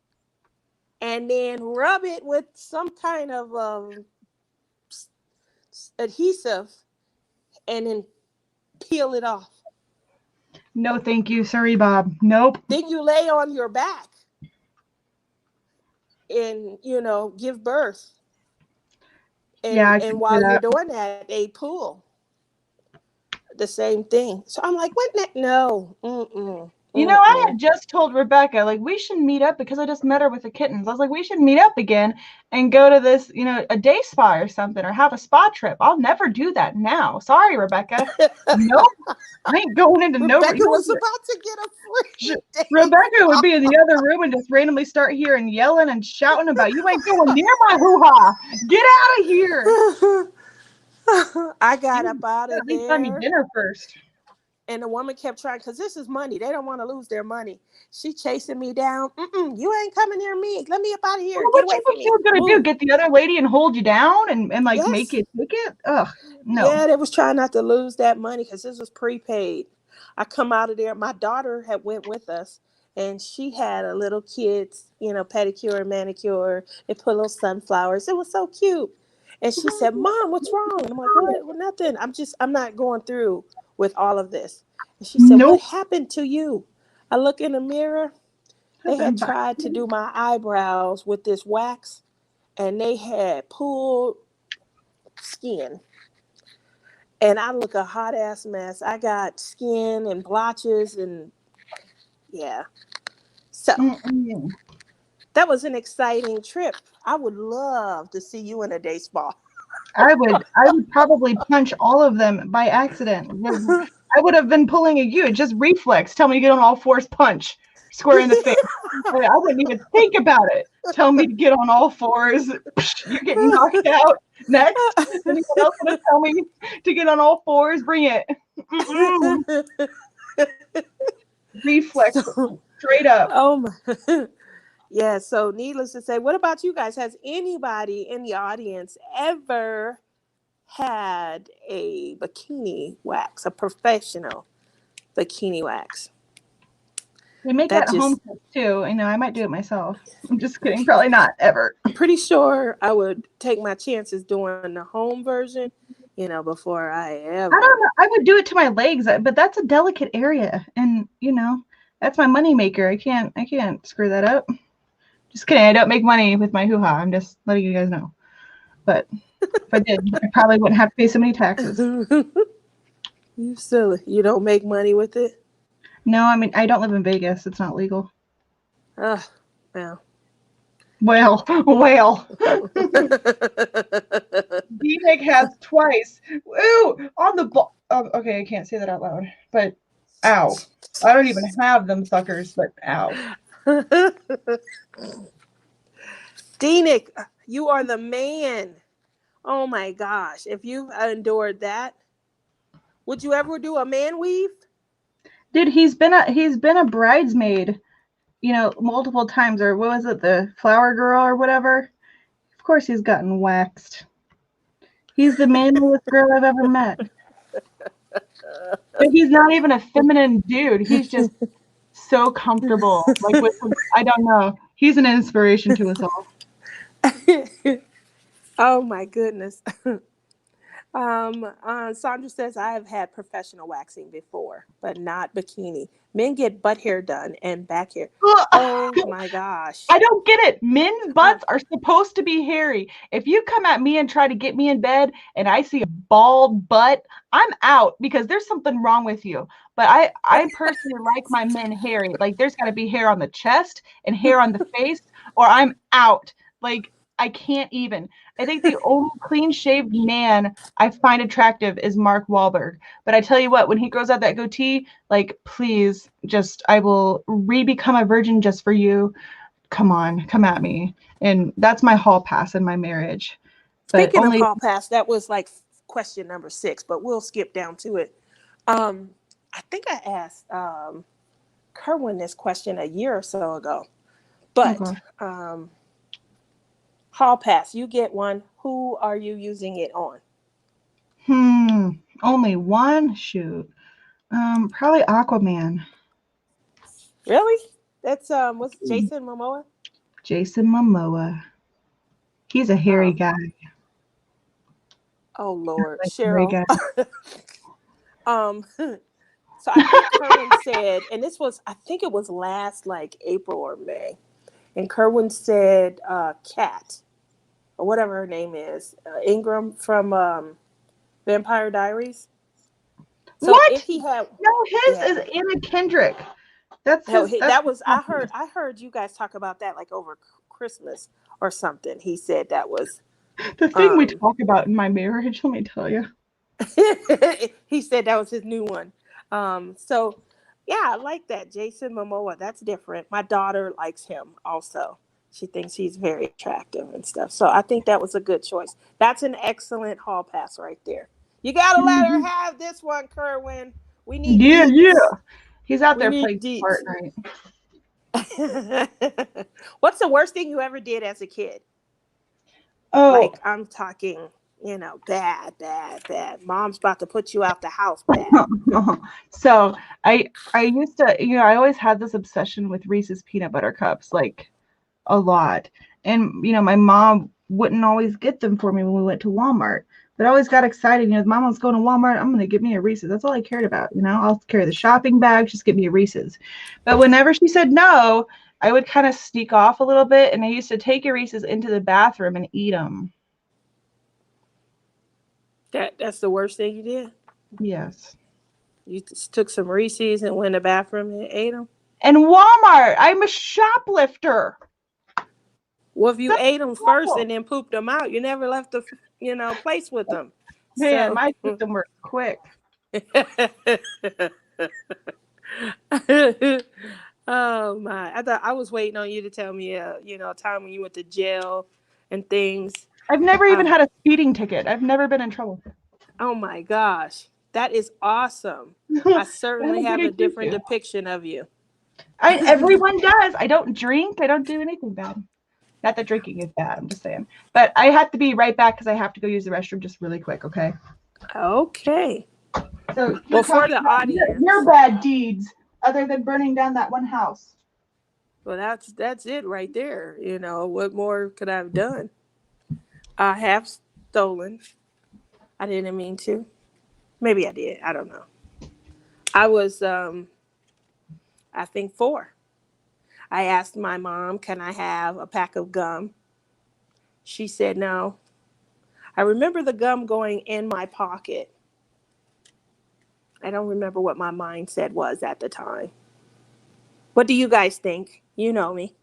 and then rub it with some kind of adhesive, and then peel it off. No, thank you. Sorry, Bob. Nope. Then you lay on your back and, give birth. Yeah, I And can do while you're that. doing that, they pull the same thing. So I'm like, what? No. You know, I had just told Rebecca, like, we should meet up because I just met her with the kittens. I was like, we should meet up again and go to this, a day spa or something, or have a spa trip. I'll never do that now. Sorry, Rebecca. Nope. I ain't going into Rebecca was about to get a free day. Rebecca would be in the other room and just randomly start hearing yelling and shouting about, you ain't going near my hoo-ha. Get out of here. I got up out of At least buy me there. dinner first. And the woman kept trying, because this is money. They don't want to lose their money. She chasing me down. You ain't coming near me. Let me up out of here. Well, Get away from me. What you were going to do? Get the other lady and hold you down and like Yes. make you take it? Ugh, no. Yeah, they was trying not to lose that money because this was prepaid. I come out of there. My daughter had went with us, and she had a little kid's, pedicure and manicure. They put little sunflowers. It was so cute. And she said, "Mom, what's wrong?" I'm like, "What? Well, nothing. I'm not going through with all of this." And she said, Nope. "What happened to you?" I look in the mirror. They had tried to do my eyebrows with this wax, and they had pulled skin. And I look a hot ass mess. I got skin and blotches and yeah. So that was an exciting trip. I would love to see you in a day spa. I would probably punch all of them by accident. I would have been pulling at you. Just reflex. Tell me to get on all fours, punch square in the face. I wouldn't even think about it. Tell me to get on all fours. You're getting knocked out. Next. Anyone else want to tell me to get on all fours? Bring it. Reflex. Straight up. Oh my. Yeah, so needless to say, what about you guys? Has anybody in the audience ever had a bikini wax, a professional bikini wax? We make that home too. I might do it myself. I'm just kidding. Probably not ever. I'm pretty sure I would take my chances doing the home version, before I ever. I don't know. I would do it to my legs, but that's a delicate area, and that's my money maker. I can't screw that up. Just kidding. I don't make money with my hoo-ha. I'm just letting you guys know. But if I did, I probably wouldn't have to pay so many taxes. You silly. You don't make money with it? No, I mean, I don't live in Vegas. It's not legal. Well. Well. D-Nick has twice. Ooh, on the ball. Oh, okay, I can't say that out loud. But, ow. I don't even have them suckers, but ow. D-Nick, you are the man. Oh my gosh. If you've endured that, would you ever do a man weave? Dude, he's been a bridesmaid, multiple times, or what was it, the flower girl or whatever? Of course he's gotten waxed. He's the manliest girl I've ever met. But he's not even a feminine dude. He's just so comfortable. Like I don't know. He's an inspiration to us all. Oh my goodness. Sandra says, I have had professional waxing before, but not bikini. Men get butt hair done and back hair. Oh my gosh. I don't get it. Men's butts are supposed to be hairy. If you come at me and try to get me in bed and I see a bald butt, I'm out because there's something wrong with you. But I personally like my men hairy. Like there's got to be hair on the chest and hair on the face or I'm out. Like I can't even. I think the only clean-shaved man I find attractive is Mark Wahlberg. But I tell you what, when he grows out that goatee, like, please, I will re-become a virgin just for you. Come on, come at me. And that's my hall pass in my marriage. Speaking of hall pass, that was like question number 6, but we'll skip down to it. I think I asked Kerwin this question a year or so ago. But hall pass, you get one. Who are you using it on? Only one? Shoot. Probably Aquaman. Really? That's what's Jason Momoa? Jason Momoa. He's a hairy Oh, guy. oh Lord, Like hairy Cheryl. guy. So I think Kerwin said, and this was, I think it was last like April or May, and Kerwin said, Kat or whatever her name is, Ingram from Vampire Diaries. So if What? he had, No, his yeah, is Anna Kendrick. That's hell, his. That's that his was company. I heard you guys talk about that like over Christmas or something. He said that was The thing we um talk about in my marriage. Let me tell you. he said that was his new one. So yeah, I like that. Jason Momoa, that's different. My daughter likes him also. She thinks he's very attractive and stuff. So I think that was a good choice. That's an excellent hall pass right there. You gotta let her Mhm. have this one, Kerwin. We need Yeah, yeah. deets. He's out We there need playing deets. Fortnite. What's the worst thing you ever did as a kid? Oh, Like I'm talking, bad, bad, bad. Mom's about to put you out the house, bad. so I used to, I always had this obsession with Reese's peanut butter cups, like a lot. And my mom wouldn't always get them for me when we went to Walmart. But I always got excited. Mom was going to Walmart. I'm gonna get me a Reese's. That's all I cared about. I'll carry the shopping bag. Just get me a Reese's. But whenever she said no, I would kind of sneak off a little bit, and I used to take a Reese's into the bathroom and eat them. That's the worst thing you did. Yes. You took some Reese's and went in the bathroom and ate them. And Walmart. I'm a shoplifter. Well, if you That's ate them first awful. and then pooped them out, you never left the place with them. Man, So, my system works quick. oh my! I thought I was waiting on you to tell me, a time when you went to jail and things. I've never even Uh, had a speeding ticket. I've never been in trouble. oh my gosh, that is awesome. I I certainly have a good have a different IQ. depiction of you. Everyone does. I don't drink. I don't do anything bad. Not that drinking is bad. I'm just saying. But I have to be right back because I have to go use the restroom just really quick. Okay. Okay. So Well, you're for talking the about your audience, bad deeds, other than burning down that one house. well, that's it right there. What more could I have done? I have stolen. I didn't mean to. Maybe I did. I don't know. I was, I think 4. I asked my mom, "Can I have a pack of gum?" She said no. I remember the gum going in my pocket. I don't remember what my mindset was at the time. What do you guys think? You know me.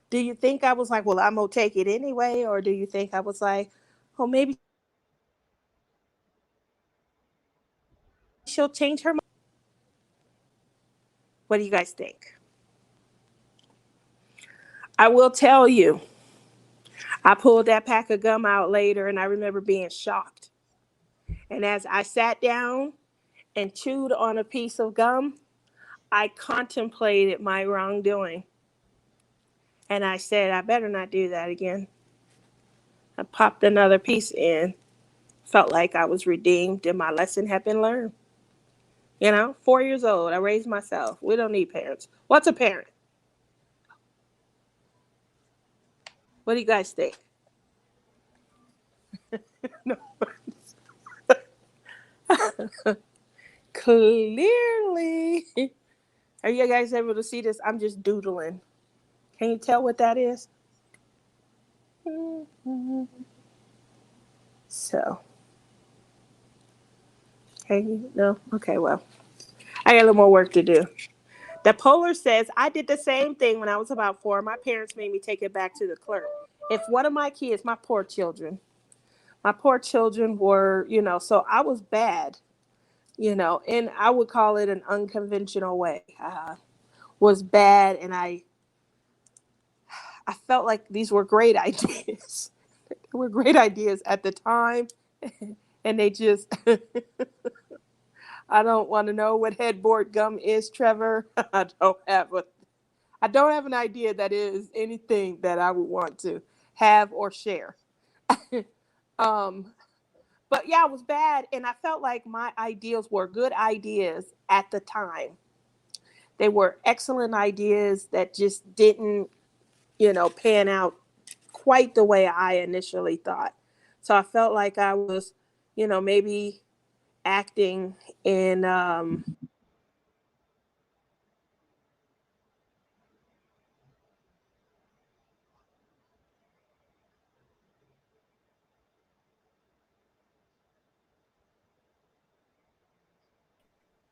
Do you think I was like, well, I'm going to take it anyway? Or do you think I was like, oh, maybe she'll change her mind? What do you guys think? I will tell you, I pulled that pack of gum out later and I remember being shocked. And as I sat down and chewed on a piece of gum, I contemplated my wrongdoing. And I said, I better not do that again. I popped another piece in, felt like I was redeemed and my lesson had been learned. 4 years old, I raised myself. We don't need parents. What's a parent? What do you guys think? No. Clearly. Are you guys able to see this? I'm just doodling. Can you tell what that is? So, can you? No? Okay, well, I got a little more work to do. The Polar says, I did the same thing when I was about 4. My parents made me take it back to the clerk. If one of my kids, my poor children were, so I was bad, and I would call it an unconventional way. Was bad, and I felt like these were great ideas. They were great ideas at the time, and they just, I don't want to know what headboard gum is, Trevor. I don't have an idea that is anything that I would want to have or share. um, but yeah, it was bad, and I felt like my ideas were good ideas at the time. They were excellent ideas that just didn't, pan out quite the way I initially thought. So I felt like I was, maybe acting in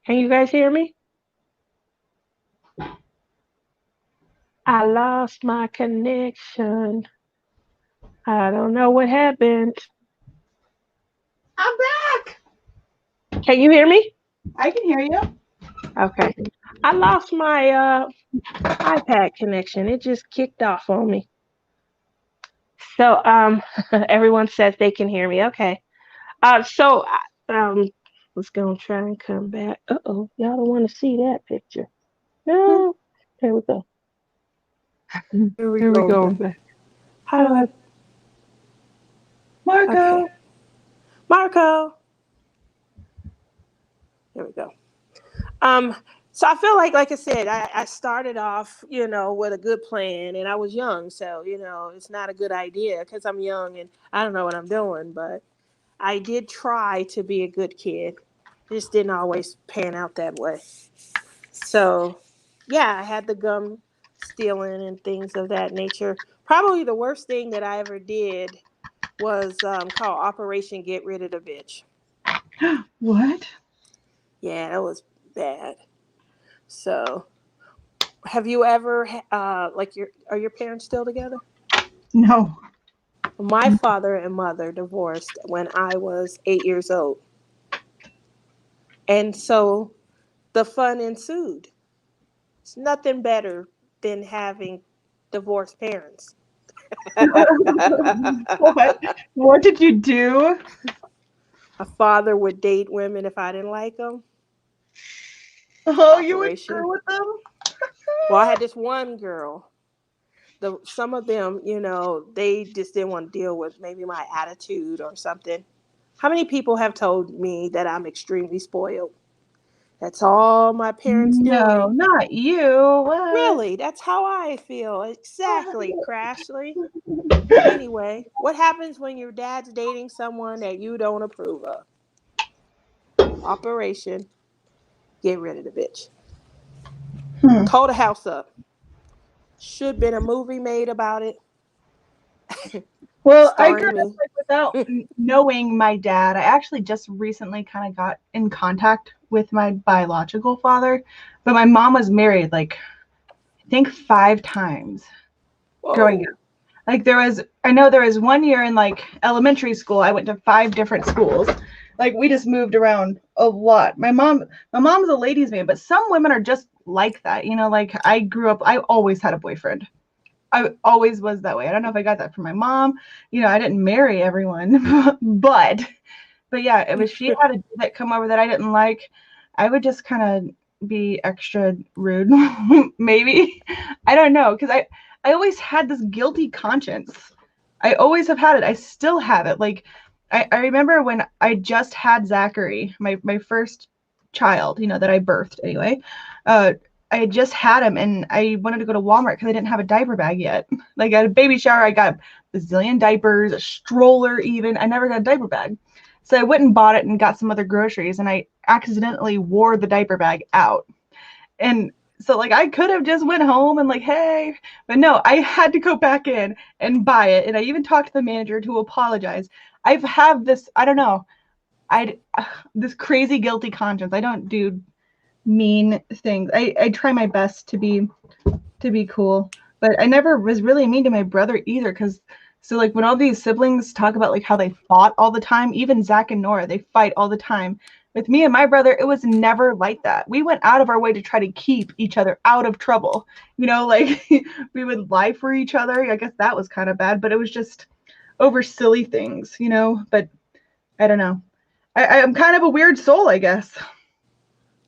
Can you guys hear me? I lost my connection. I don't know what happened. I'm back. Can you hear me? I can hear you. Okay. I lost my iPad connection. It just kicked off on me. So everyone says they can hear me. Okay. So let's go and try and come back. Uh-oh, y'all don't want to see that picture. No. There we go. Here we go. Back. How do I Marco. Okay. Marco. There we go. So I feel like I said, I started off, with a good plan, and I was young, so it's not a good idea because I'm young and I don't know what I'm doing, but I did try to be a good kid. It just didn't always pan out that way. So yeah, I had the gum stealing and things of that nature. Probably the worst thing that I ever did was called Operation Get Rid of the Bitch. What? Yeah, that was bad. So, have you ever are your parents still together? No. My father and mother divorced when I was 8 years old, and so the fun ensued. It's nothing better than having divorced parents. What? What did you do? A father would date women if I didn't like them. Oh, you were Operation. through with them? Well, I had this one girl. Some of them, they just didn't want to deal with maybe my attitude or something. How many people have told me that I'm extremely spoiled? That's all my parents No, doing. not you. What? Really, that's how I feel. Exactly, Crashly. Anyway, what happens when your dad's dating someone that you don't approve of? Operation Get Rid of the Bitch. Hmm. Tow the house up. Should been a movie made about it, Well, I grew starring up me. like without knowing my dad. I actually just recently kind of got in contact with my biological father, but my mom was married like I think 5 times growing up. Whoa. Like I know there was one year in like elementary school, I went to 5 different schools. Like we just moved around a lot. My mom's a ladies' man, but some women are just like that. Like I grew up, I always had a boyfriend. I always was that way. I don't know if I got that from my mom. I didn't marry everyone, but yeah, if she had a dude that come over that I didn't like, I would just kind of be extra rude, maybe. I don't know, because I always had this guilty conscience. I always have had it. I still have it. Like I remember when I just had Zachary, my first child, that I birthed anyway. I had just had him and I wanted to go to Walmart because I didn't have a diaper bag yet. Like at a baby shower, I got a zillion diapers, a stroller even. I never got a diaper bag. So I went and bought it and got some other groceries and I accidentally wore the diaper bag out. And so like I could have just went home and like, hey, but no, I had to go back in and buy it. And I even talked to the manager to apologize. I've have this, I don't know, I this crazy guilty conscience. I don't do mean things. I try my best to be cool, but I never was really mean to my brother either. Because so like when all these siblings talk about like how they fought all the time, even Zach and Nora, they fight all the time. With me and my brother, it was never like that. We went out of our way to try to keep each other out of trouble. Like we would lie for each other. I guess that was kind of bad, but it was just over silly things. But I don't know. I'm kind of a weird soul, I guess.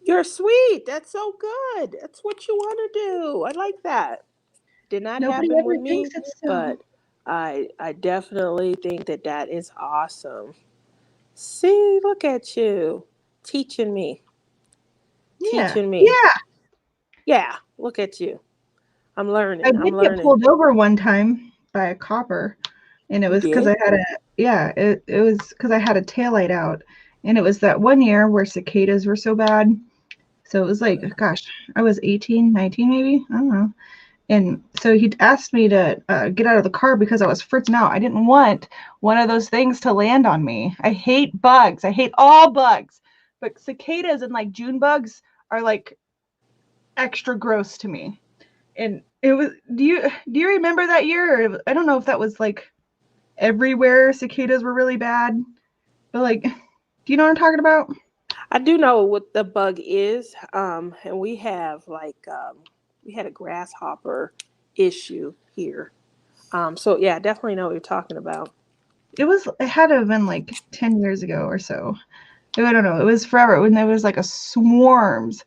You're sweet. That's so good. That's what you want to do. I like that. Did not Nobody happen with ever thinks me, it's so. but I definitely think that is awesome. See, look at you teaching me, Yeah. teaching me. Yeah. Yeah, look at you. I'm I learning. I'm did get learning. pulled over one time by a copper, and it You was because did? I had it was because I had a taillight out, and it was that one year where cicadas were so bad. So it was like, gosh, I was 18, 19 maybe, I don't know. And so he asked me to get out of the car because I was freaking out. I didn't want one of those things to land on me. I hate bugs. I hate all bugs, but cicadas and like June bugs are like extra gross to me. And it was, do you remember that year? Or I don't know if that was like everywhere cicadas were really bad, but like, do you know what I'm talking about? I do know what the bug is. And we have we had a grasshopper issue here. So yeah, I definitely know what you're talking about. It had to have been like 10 years ago or so. I don't know. It was forever when there was like a swarms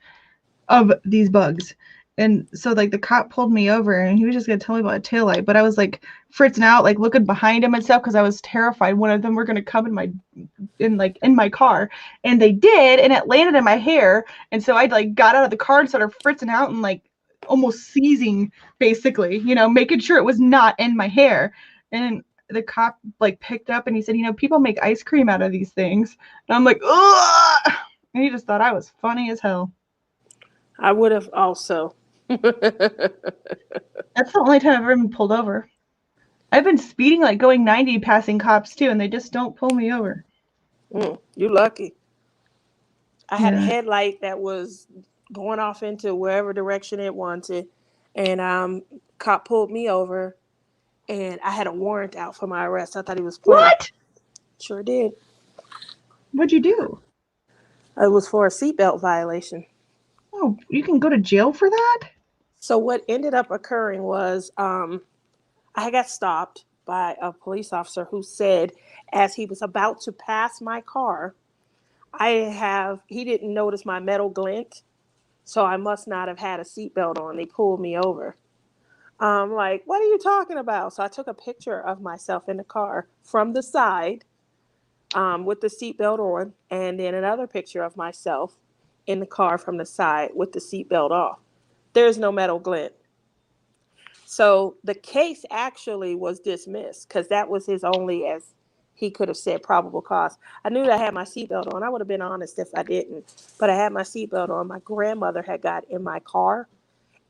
of these bugs. And so like the cop pulled me over and he was just gonna tell me about a taillight, but I was like fritzing out, like looking behind him and stuff because I was terrified one of them were gonna come in my car. And they did, and it landed in my hair. And so I like got out of the car and started fritzing out and like almost seizing, basically, making sure it was not in my hair. And the cop like picked up and he said, people make ice cream out of these things. And I'm like, ugh! And he just thought I was funny as hell. I would have also. That's the only time I've ever been pulled over. I've been speeding, like going 90, passing cops too, and they just don't pull me over. You lucky. I had a Yeah. headlight that was going off into wherever direction it wanted, and cop pulled me over, and I had a warrant out for my arrest. I thought he was playing. What? Sure did. What'd you do? It was for a seatbelt violation. Oh, you can go to jail for that? So what ended up occurring was I got stopped by a police officer who said, as he was about to pass my car, he didn't notice my metal glint, so I must not have had a seatbelt on. They pulled me over. I'm like, what are you talking about? So I took a picture of myself in the car from the side with the seatbelt on, and then another picture of myself in the car from the side with the seatbelt off. There's no metal glint. So the case actually was dismissed because that was his only, as he could have said, probable cause. I knew that I had my seatbelt on. I would have been honest if I didn't, but I had my seatbelt on. My grandmother had got in my car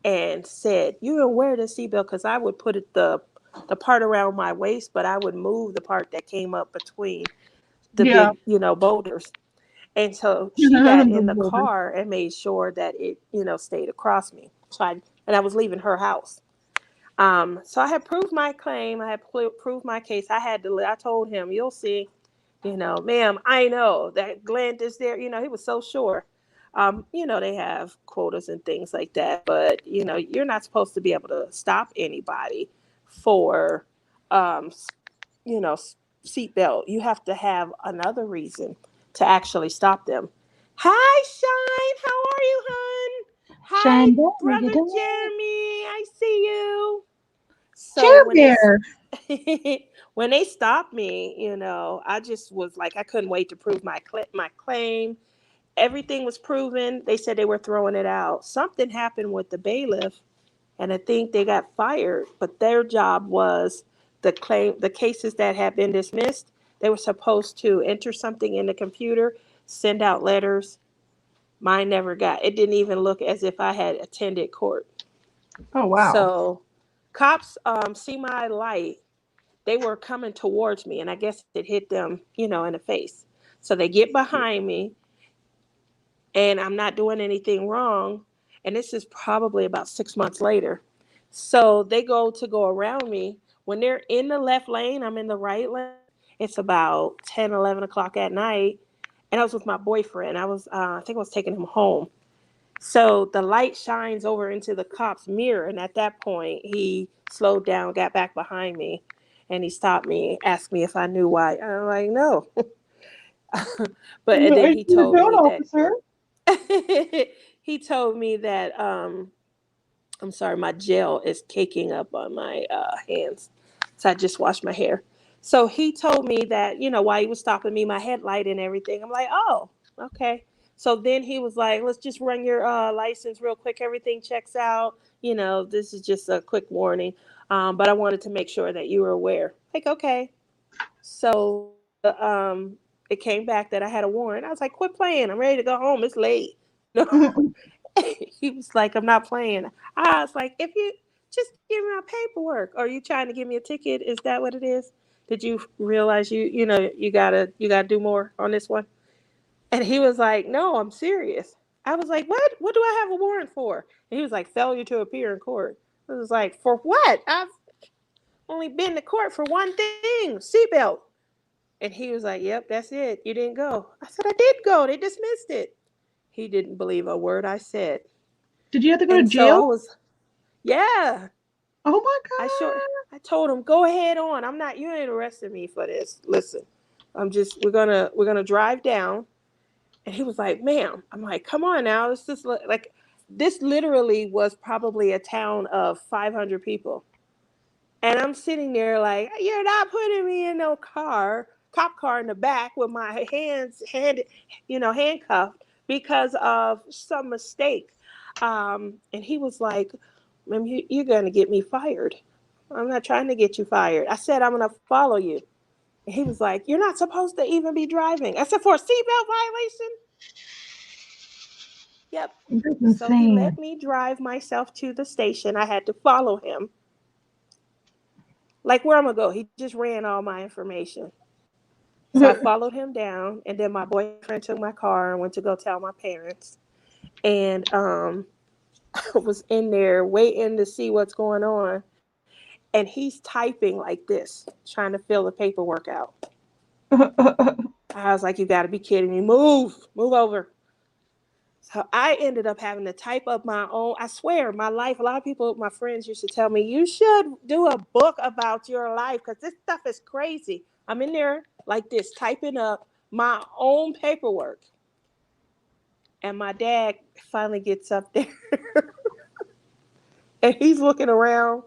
and said, "You don't wear the seatbelt," because I would put the part around my waist, but I would move the part that came up between the Yeah. big, boulders. And so she got in The the border. car and made sure that it, stayed across me. And I was leaving her house. So I had proved my claim. I had proved my case. I told him, "You'll see, ma'am, I know that Glenn is there." He was so sure. They have quotas and things like that, but, you're not supposed to be able to stop anybody for, um, you know, seatbelt. You have to have another reason to actually stop them. Hi, Shine. How are you, hon? Hi, Shine down, make it brother down. Jeremy. I see you. So Care Bear. when they stopped me, I just was like, I couldn't wait to prove my claim. Everything was proven. They said they were throwing it out. Something happened with the bailiff, and I think they got fired. But their job was the cases that had been dismissed. They were supposed to enter something in the computer, send out letters. Mine never got. It didn't even look as if I had attended court. Oh, wow. So cops see my light. They were coming towards me, and I guess it hit them, in the face. So they get behind me, and I'm not doing anything wrong. And this is probably about 6 months later. So they go around me. When they're in the left lane, I'm in the right lane. It's about 10, 11 o'clock at night. And I was with my boyfriend. I think I was taking him home. So the light shines over into the cop's mirror. And at that point, he slowed down, got back behind me, and he stopped me, asked me if I knew why. I'm like, no. But and then I he see your told gun, me that officer. he told me that I'm sorry, my gel is caking up on my hands. So I just washed my hair. So he told me that, while he was stopping me, my headlight and everything. I'm like, oh, okay. So then he was like, let's just run your license real quick. Everything checks out. This is just a quick warning. But I wanted to make sure that you were aware. Like, okay. So it came back that I had a warrant. I was like, quit playing. I'm ready to go home. It's late. He was like, I'm not playing. I was like, if you just give me my paperwork. Are you trying to give me a ticket? Is that what it is? Did you realize you gotta do more on this one? And he was like, no, I'm serious. I was like, what? What do I have a warrant for? And he was like, failure to appear in court. I was like, for what? I've only been to court for one thing, seatbelt. And he was like, yep, that's it. You didn't go. I said, I did go. They dismissed it. He didn't believe a word I said. Did you have to go to And so I jail? was, yeah. Oh my I told him, go ahead on. You ain't arresting me for this. Listen, we're gonna drive down. And he was like, ma'am. I'm like, come on now. It's just like, this literally was probably a town of 500 people. And I'm sitting there like, you're not putting me in no cop car in the back with my handcuffed because of some mistake. And he was like, ma'am, you're going to get me fired. I'm not trying to get you fired. I said, I'm going to follow you. And he was like, you're not supposed to even be driving. I said, for a seatbelt violation? Yep. god. That's So he insane. let me drive myself to the station. I had to follow him. Like, where I'm going to go. He just ran all my information. So I followed him down, and then my boyfriend took my car and went to go tell my parents. And I was in there waiting to see what's going on. And he's typing like this, trying to fill the paperwork out. I was like, you got to be kidding me. Move over. So I ended up having to type up my own. I swear, my life. A lot of people, my friends, used to tell me, you should do a book about your life because this stuff is crazy. I'm in there like this, typing up my own paperwork. And my dad finally gets up there and he's looking around.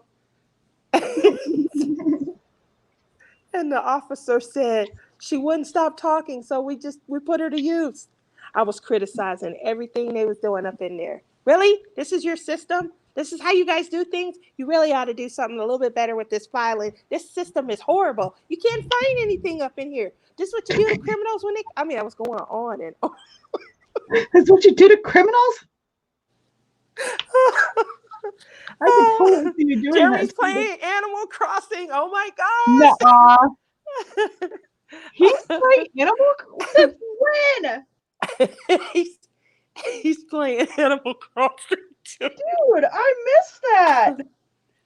And the officer said she wouldn't stop talking, so we put her to use. I was criticizing everything they was doing up in there. Really? This is your system? This is how you guys do things? You really ought to do something a little bit better with this filing. This system is horrible. You can't find anything up in here. This is what you do to criminals when I was going on and on. That's what you do to criminals? I could totally see you doing that. Jeremy's playing Animal Crossing. Oh my Nuh-uh. gosh. He's playing Animal Since when? he's playing Animal Crossing too. Dude, I missed that.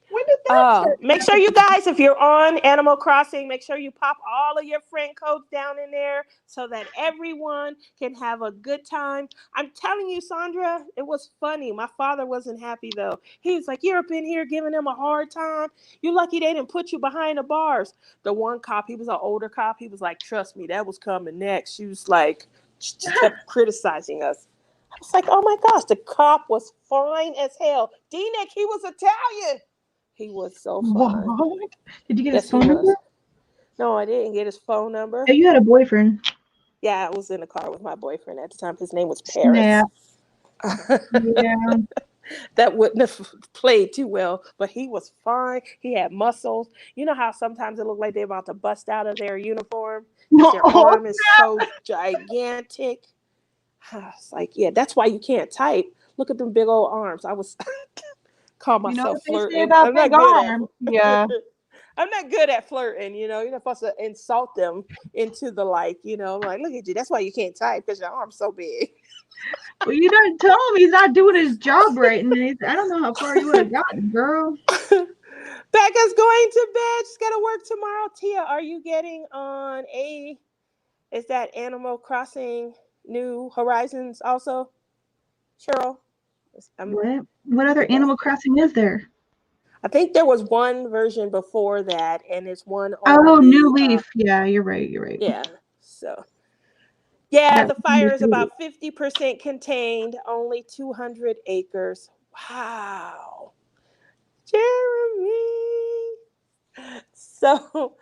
When did that start? Make sure you guys, if you're on Animal Crossing, make sure you pop all of your friend codes down in there so that everyone can have a good time. I'm telling you, Sandra, it was funny. My father wasn't happy though. He was like, you're up in here giving them a hard time. You're lucky they didn't put you behind the bars. The one cop, he was an older cop. He was like, trust me, that was coming next. She was like, she kept criticizing us. I was like, oh my gosh, the cop was fine as hell. D-Nick, he was Italian. He was so fun. What? Did you get his phone number? No, I didn't get his phone number. Oh, you had a boyfriend. Yeah, I was in the car with my boyfriend at the time. His name was Paris. Yeah. That wouldn't have played too well, but he was fine. He had muscles. You know how sometimes it looked like they're about to bust out of their uniform? Their arm is so gigantic. It's like, yeah, that's why you can't type. Look at them big old arms. I was call myself flirting. I'm not good at Yeah. I'm not good at flirting, you're not supposed to insult them into the I'm like, look at you. That's why you can't type because your arm's so big. Well, you don't tell him he's not doing his job right, and I don't know how far you would have gotten, girl. Becca's going to bed. She's got to work tomorrow. Tia, are you getting on is that Animal Crossing New Horizons also? Cheryl? What other Animal Crossing is there? I think there was one version before that, and it's one on New Leaf. Yeah, you're right. Yeah. So, yeah, the fire is about 50% contained, only 200 acres. Wow. Jeremy. So,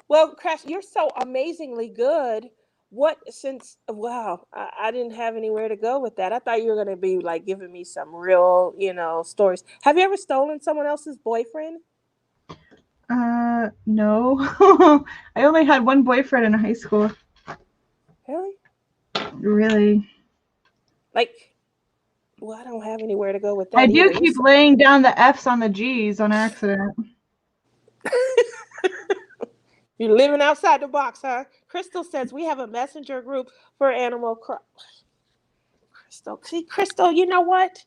well, Crash, you're so amazingly good. Wow, I didn't have anywhere to go with that. I thought you were going to be like giving me some real, stories. Have you ever stolen someone else's boyfriend? No. I only had one boyfriend in high school. Really? Really. Like, well, I don't have anywhere to go with I that do either. keep laying down the F's on the G's on accident. You're living outside the box, huh? Crystal says we have a messenger group for Animal Crystal. See, Crystal, you know what?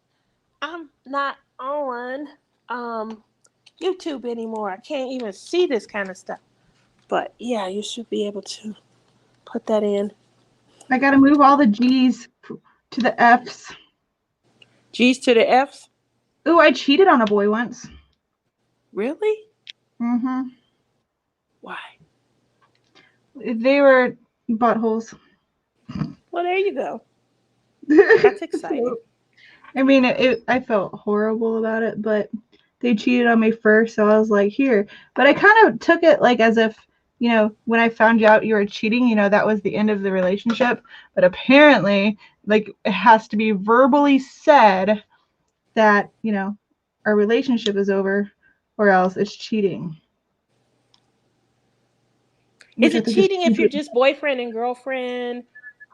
I'm not on YouTube anymore. I can't even see this kind of stuff. But yeah, you should be able to put that in. I gotta move all the G's to the F's. G's to the F's? Ooh, I cheated on a boy once. Really? Mm-hmm. Why? They were buttholes. Well, there you go. That's exciting. I mean, I felt horrible about it, but they cheated on me first, so I was like, here. But I kind of took it like as if, when I found out you were cheating, that was the end of the relationship. But apparently, like, it has to be verbally said that, our relationship is over, or else it's cheating. Is it cheating if you're just boyfriend and girlfriend?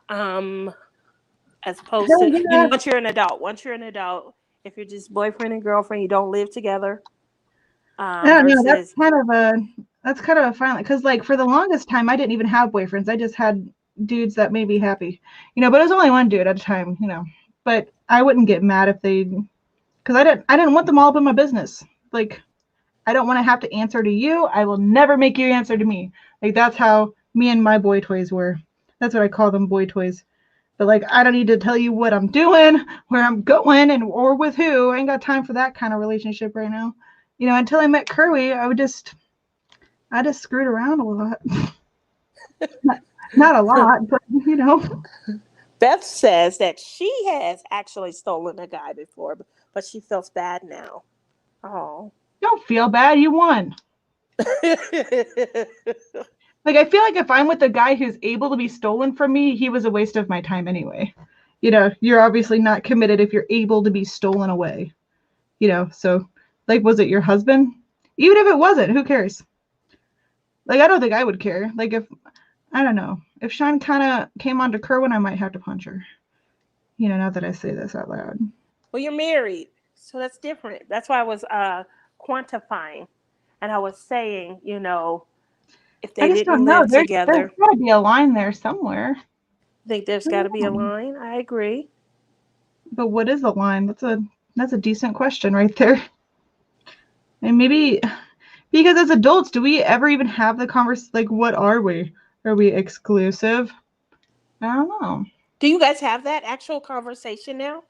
As opposed to, once you're an adult, if you're just boyfriend and girlfriend, you don't live together. I don't know. That's kind of a fine, because like for the longest time, I didn't even have boyfriends. I just had dudes that made me happy, but it was only one dude at a time, But I wouldn't get mad if because I didn't want them all up in my business. Like, I don't want to have to answer to you. I will never make you answer to me. Like, that's how me and my boy toys were. That's what I call them, boy toys. But like, I don't need to tell you what I'm doing, where I'm going, or with who. I ain't got time for that kind of relationship right now. Until I met Curly, I just screwed around a lot. not a lot, but Beth says that she has actually stolen a guy before, but she feels bad now. Oh. Don't feel bad. You won. Like, I feel like if I'm with a guy who's able to be stolen from me, he was a waste of my time anyway. You're obviously not committed if you're able to be stolen away. So, like, was it your husband? Even if it wasn't, who cares? Like, I don't think I would care. Like, I don't know. If Sean kind of came on to Kerwin, I might have to punch her. Now that I say this out loud. Well, you're married, so that's different. That's why I was quantifying. And I was saying, if they didn't live together. There's got to be a line there somewhere. I think there's got to be a line. I agree. But what is the line? That's a decent question right there. And maybe because as adults, do we ever even have the conversation? Like, what are we? Are we exclusive? I don't know. Do you guys have that actual conversation now?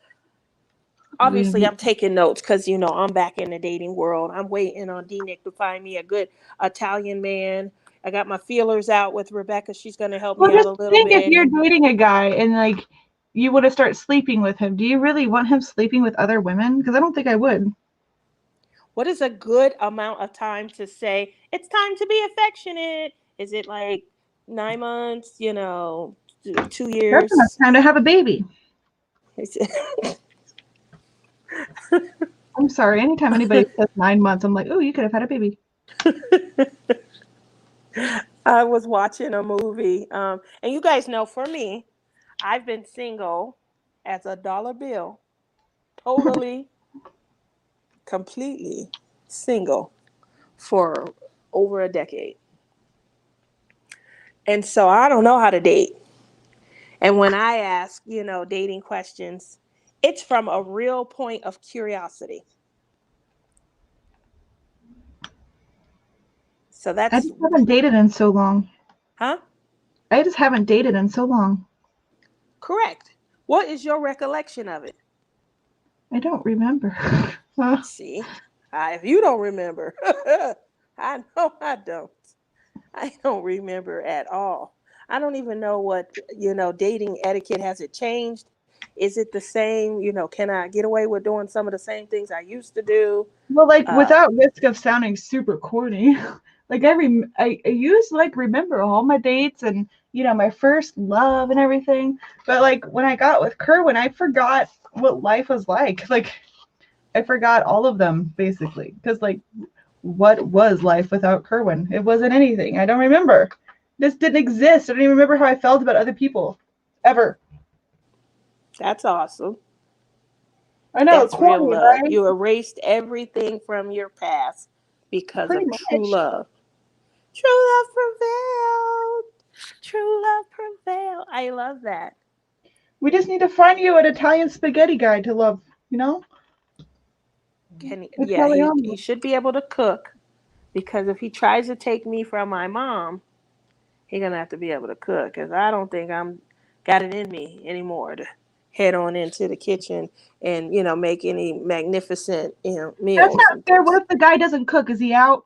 Obviously, I'm taking notes because, I'm back in the dating world. I'm waiting on D-Nick to find me a good Italian man. I got my feelers out with Rebecca. She's going to help me out a little bit. If you're dating a guy and, like, you want to start sleeping with him, do you really want him sleeping with other women? Because I don't think I would. What is a good amount of time to say, it's time to be affectionate? Is it like 9 months, 2 years? That's enough time to have a baby. I'm sorry. Anytime anybody says 9 months, I'm like, oh, you could have had a baby. I was watching a movie. And you guys know, for me, I've been single as a dollar bill. Totally, completely single for over a decade. And so I don't know how to date. And when I ask, dating questions, it's from a real point of curiosity. So I just haven't dated in so long. Huh? I just haven't dated in so long. Correct. What is your recollection of it? I don't remember. See, if you don't remember, I know I don't. I don't remember at all. I don't even know what, dating etiquette. Has it changed? Is it the same? Can I get away with doing some of the same things I used to do? Well, like, without risk of sounding super corny, like I used to, like, remember all my dates and my first love and everything. But like when I got with Kerwin, I forgot what life was like. Like I forgot all of them basically. Because like what was life without Kerwin? It wasn't anything. I don't remember. This didn't exist. I don't even remember how I felt about other people. Ever. That's awesome. I know, That's real corny, love. right? You erased everything from your past because Pretty of true much. love. True love prevailed. True love prevailed. I love that. We just need to find you an Italian spaghetti guy to love, you know? It's Yeah, probably he on. should be able to cook, because if he tries to take me from my mom, he's gonna have to be able to cook, because I don't think I'm got it in me anymore to head on into the kitchen and make any magnificent That's meals not and fair. things. What if the guy doesn't cook? Is he out?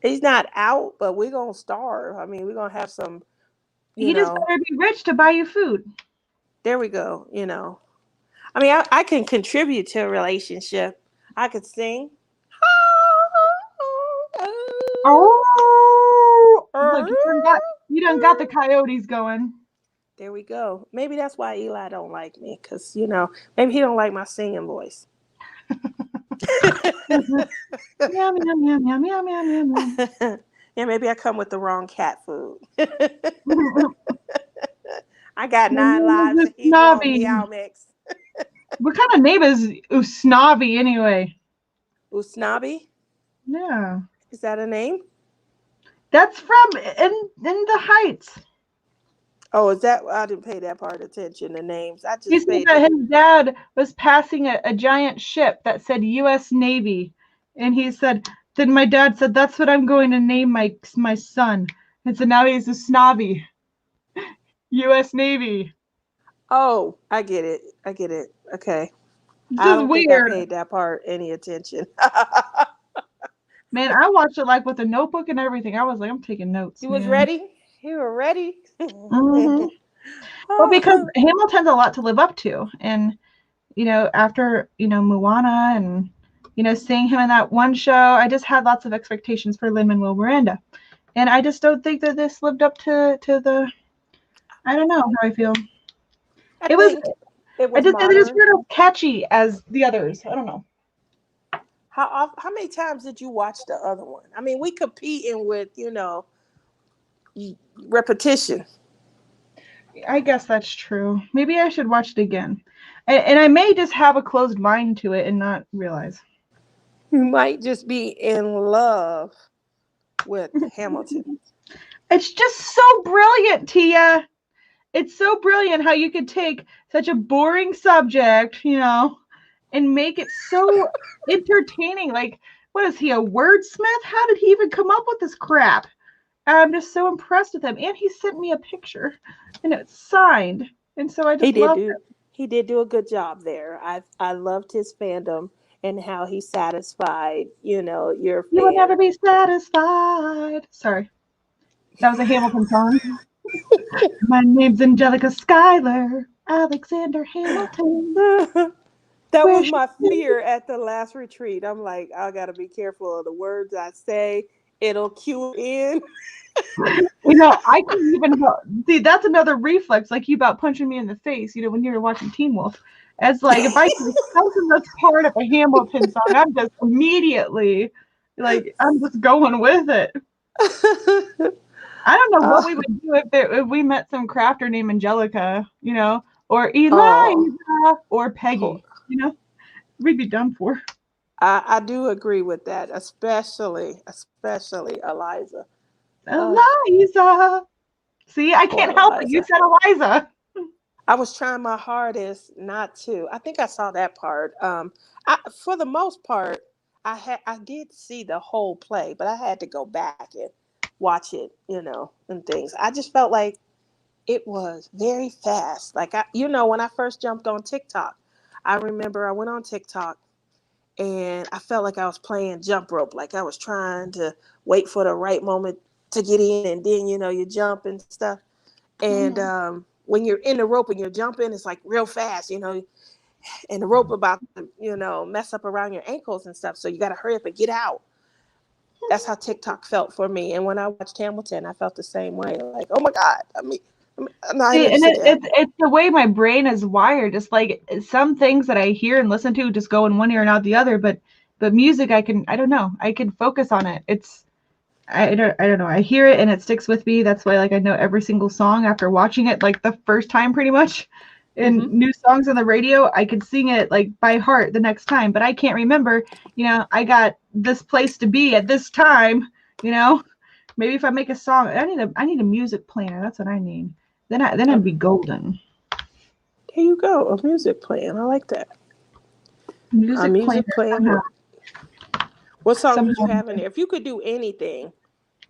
He's not out, but we're gonna starve. I mean, we're gonna have some, you He just know. better be rich to buy you food. There we go. I mean, I can contribute to a relationship. I could sing. Oh, look, you done got the coyotes going. There we go. Maybe that's why Eli don't like me, because maybe he don't like my singing voice. Meow, meow, meow, meow, meow, meow, meow, meow. Yeah, maybe I come with the wrong cat food. I got My 9 name lives is and he won't Snobby. meow mix. What kind of name is Snobby anyway? Usnabi? Yeah. Is that a name? That's from in the Heights. Oh, is that? I didn't pay that part of attention to names. I He just said paid that the. his dad was passing a giant ship that said U.S. Navy, and he said, then my dad said, that's what I'm going to name my son. And so now he's a Snobby. U.S. Navy. Oh, I get it. I get it. Okay. This I is don't think I weird. paid that part any attention. Man, I watched it like with a notebook and everything. I was like, I'm taking notes, You was man. ready? You were ready? Hmm. Well, because Hamilton's a lot to live up to. And, after, Moana and, seeing him in that one show, I just had lots of expectations for Lin-Manuel Miranda. And I just don't think that this lived up to the, I don't know how I feel. I It was, think it I was just, it just modern. weren't as catchy as the others. I don't know. How many times did you watch the other one? I mean, we competing with, repetition. I guess that's true. Maybe I should watch it again. And I may just have a closed mind to it and not realize. You might just be in love with Hamilton. It's just so brilliant, Tia. It's so brilliant how you could take such a boring subject, and make it so entertaining. Like, what is he, a wordsmith? How did he even come up with this crap? I'm just so impressed with him. And he sent me a picture, and it's signed. And so I He just did love do it. he did do a good job there. I loved his fandom and how he satisfied, your You will fan. never be satisfied. Sorry, that was a Hamilton song. My name's Angelica Schuyler, Alexander Hamilton. That Where was should my fear at the last retreat. I'm like, I gotta be careful of the words I say. It'll cue in. I can even see that's another reflex, like you about punching me in the face. When you were watching Teen Wolf, it's like if I see something that's part of a Hamilton song, I'm just immediately like I'm just going with it. I don't know what we would do if we met some crafter named Angelica, or Oh, Eliza or oh, Peggy. We'd be done for. I do agree with that, especially Eliza. Uh, Eliza. See, I poor can't help it. You Eliza. said Eliza. I was trying my hardest not to. I think I saw that part. For the most part, I did see the whole play, but I had to go back and watch it, and things. I just felt like it was very fast. Like when I first jumped on TikTok, I remember I went on TikTok and I felt like I was playing jump rope, like I was trying to wait for the right moment to get in, and then you jump and stuff. And Mm-hmm. when you're in the rope and you're jumping, it's like real fast, and the rope about to, mess up around your ankles and stuff. So you got to hurry up and get out. That's how TikTok felt for me. And when I watched Hamilton, I felt the same way. Like, oh my God. No, I See, and understood that. it's the way my brain is wired. Just like some things that I hear and listen to just go in one ear and out the other. But music, I don't know. I can focus on it. I don't know. I hear it and it sticks with me. That's why like I know every single song after watching it like the first time pretty much. And new songs on the radio, I could sing it like by heart the next time, but I can't remember, I got this place to be at this time, Maybe if I make a song, I need a music planner. That's what I need. Then I'd be golden. There you go, a music plan. I like that. Music A music planner. plan. What song would you have in there? If you could do anything,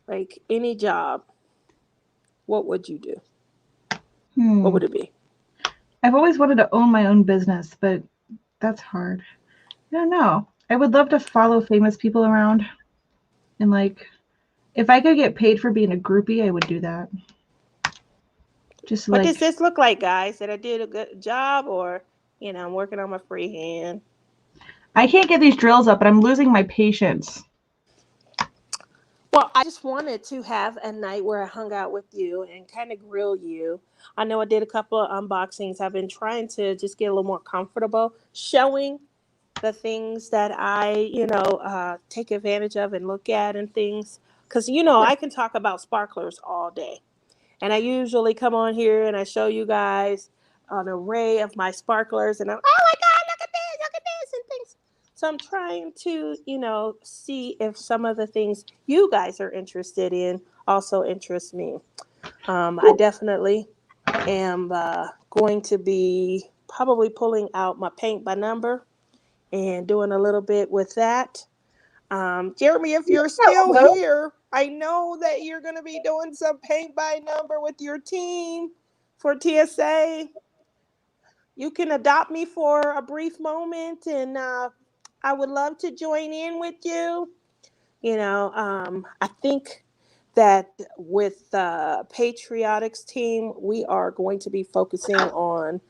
like any job, what would you do? What would it be? I've always wanted to own my own business, but that's hard. I don't know. I would love to follow famous people around. And like, if I could get paid for being a groupie, I would do that. Just what does this look like, guys? That I did a good job, or I'm working on my freehand? I can't get these drills up, but I'm losing my patience. Well, I just wanted to have a night where I hung out with you and kind of grill you. I know I did a couple of unboxings. I've been trying to just get a little more comfortable showing the things that I, take advantage of and look at and things. Because, I can talk about sparklers all day. And I usually come on here and I show you guys an array of my sparklers. And I'm, oh my God, look at this, and things. So I'm trying to, see if some of the things you guys are interested in also interest me. I definitely am going to be probably pulling out my paint by number and doing a little bit with that. Jeremy, if you're still here, I know that you're going to be doing some paint by number with your team for TSA. You can adopt me for a brief moment, and I would love to join in with you. I think that with Patriotics team, we are going to be focusing on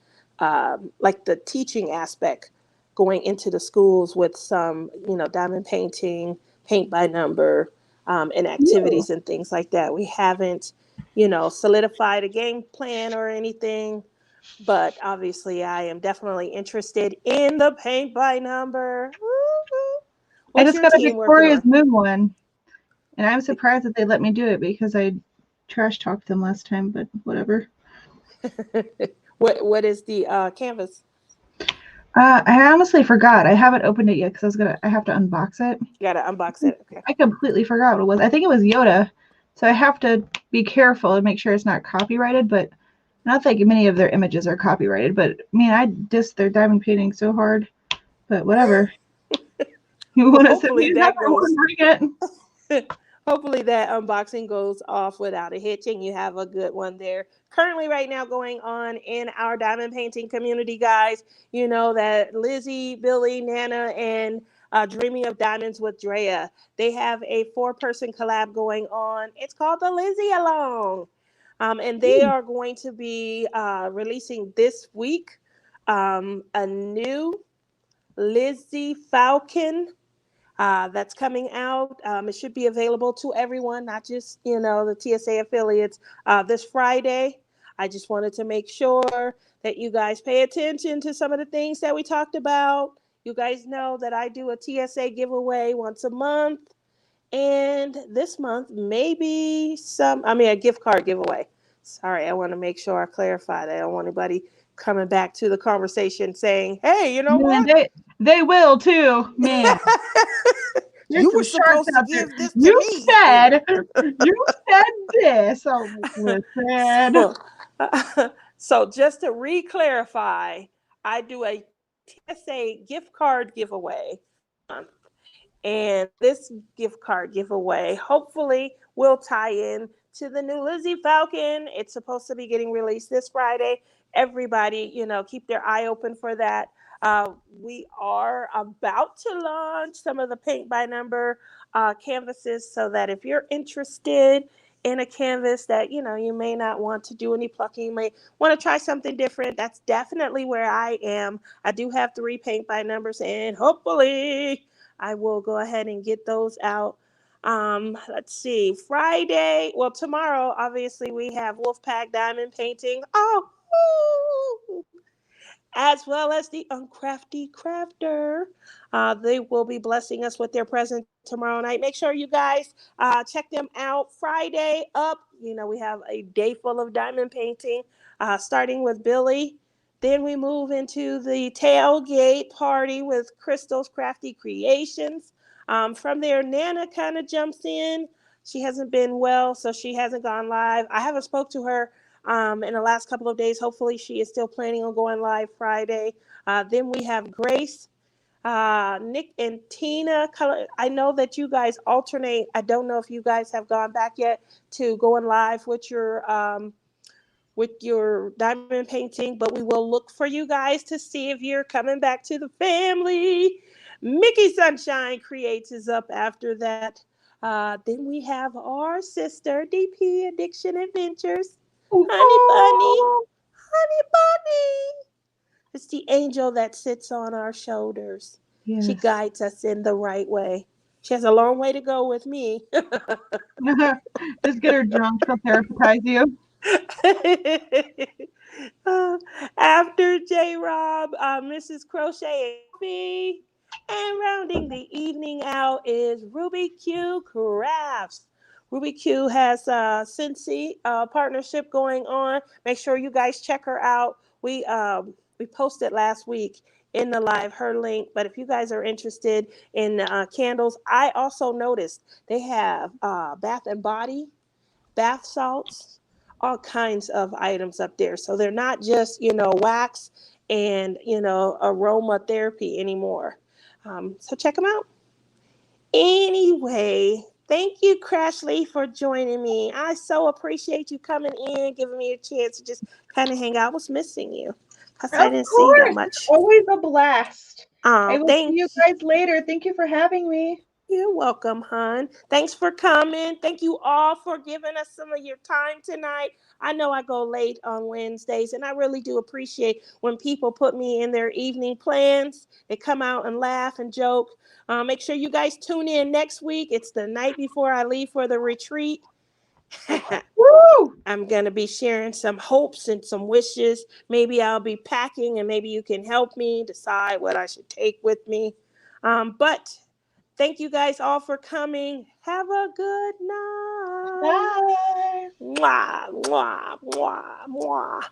like the teaching aspect, going into the schools with some, diamond painting, paint by number, and activities and things like that. We haven't, solidified a game plan or anything, but obviously I am definitely interested in the paint by number. I What's just your got a team working Victoria's on? Moon one, and I'm surprised that they let me do it because I trash talked them last time, but whatever. What is the canvas? I honestly forgot. I haven't opened it yet because I have to unbox it. You gotta unbox it. Okay. I completely forgot what it was. I think it was Yoda, so I have to be careful and make sure it's not copyrighted. But I don't think many of their images are copyrighted. But man, I dissed their diamond painting so hard. But whatever. You want to send me another one? Bring it. Hopefully that unboxing goes off without a hitch and you have a good one there. Currently right now going on in our diamond painting community, guys, you know that Lizzie, Billy, Nana, and Dreaming of Diamonds with Drea, they have a 4-person collab going on. It's called the Lizzie Along. And they are going to be releasing this week a new Lizzie Falcon that's coming out. It should be available to everyone, not just, the TSA affiliates this Friday. I just wanted to make sure that you guys pay attention to some of the things that we talked about. You guys know that I do a TSA giveaway once a month. And this month, maybe a gift card giveaway. Sorry, I want to make sure I clarify that. I don't want anybody coming back to the conversation saying, hey, you know what? They will too, man. You were supposed to give this to you me. Said, you said this. Oh, listen. So just to re-clarify, I do a TSA gift card giveaway. And this gift card giveaway hopefully will tie in to the new Lizzie Falcon. It's supposed to be getting released this Friday. Everybody, keep their eye open for that. We are about to launch some of the paint by number canvases, so that if you're interested in a canvas that, you may not want to do any plucking, you may want to try something different, that's definitely where I am. I do have 3 paint by numbers, and hopefully I will go ahead and get those out Let's see, Friday. Well, tomorrow, obviously, we have Wolfpack Diamond Painting. Oh, ooh, as well as the Crafty Crafter. They will be blessing us with their present tomorrow night. Make sure you guys check them out. Friday up, we have a day full of diamond painting, starting with Billy. Then we move into the tailgate party with Crystal's Crafty Creations. From there, Nana kind of jumps in. She hasn't been well, so she hasn't gone live. I haven't spoke to her in the last couple of days. Hopefully, she is still planning on going live Friday. Then we have Grace, Nick, and Tina. I know that you guys alternate. I don't know if you guys have gone back yet to going live with your diamond painting, but we will look for you guys to see if you're coming back to the family. Mickey Sunshine Creates is up after that. Then we have our sister, DP Addiction Adventures. Honey Bunny, Honey Bunny. It's the angel that sits on our shoulders. Yes. She guides us in the right way. She has a long way to go with me. Just get her drunk. She'll therapize you. After J Rob, Mrs. Crochet and Coffee. And rounding the evening out is Ruby Q Crafts. Ruby Q has a Cincy partnership going on. Make sure you guys check her out. We posted last week in the live her link. But if you guys are interested in candles, I also noticed they have Bath and Body bath salts, all kinds of items up there. So they're not just, wax and, aromatherapy anymore. So check them out. Anyway, thank you, Crashly, for joining me. I so appreciate you coming in, giving me a chance to just kind of hang out. I was missing you because I didn't see you that much. Always a blast. I will see you Thanks. guys later. Thank you for having me. You're welcome, hon. Thanks for coming. Thank you all for giving us some of your time tonight. I know I go late on Wednesdays, and I really do appreciate when people put me in their evening plans. They come out and laugh and joke. Make sure you guys tune in next week. It's the night before I leave for the retreat. Woo! I'm going to be sharing some hopes and some wishes. Maybe I'll be packing, and maybe you can help me decide what I should take with me. But thank you guys all for coming. Have a good night. Bye. Mwah, mwah, mwah, mwah.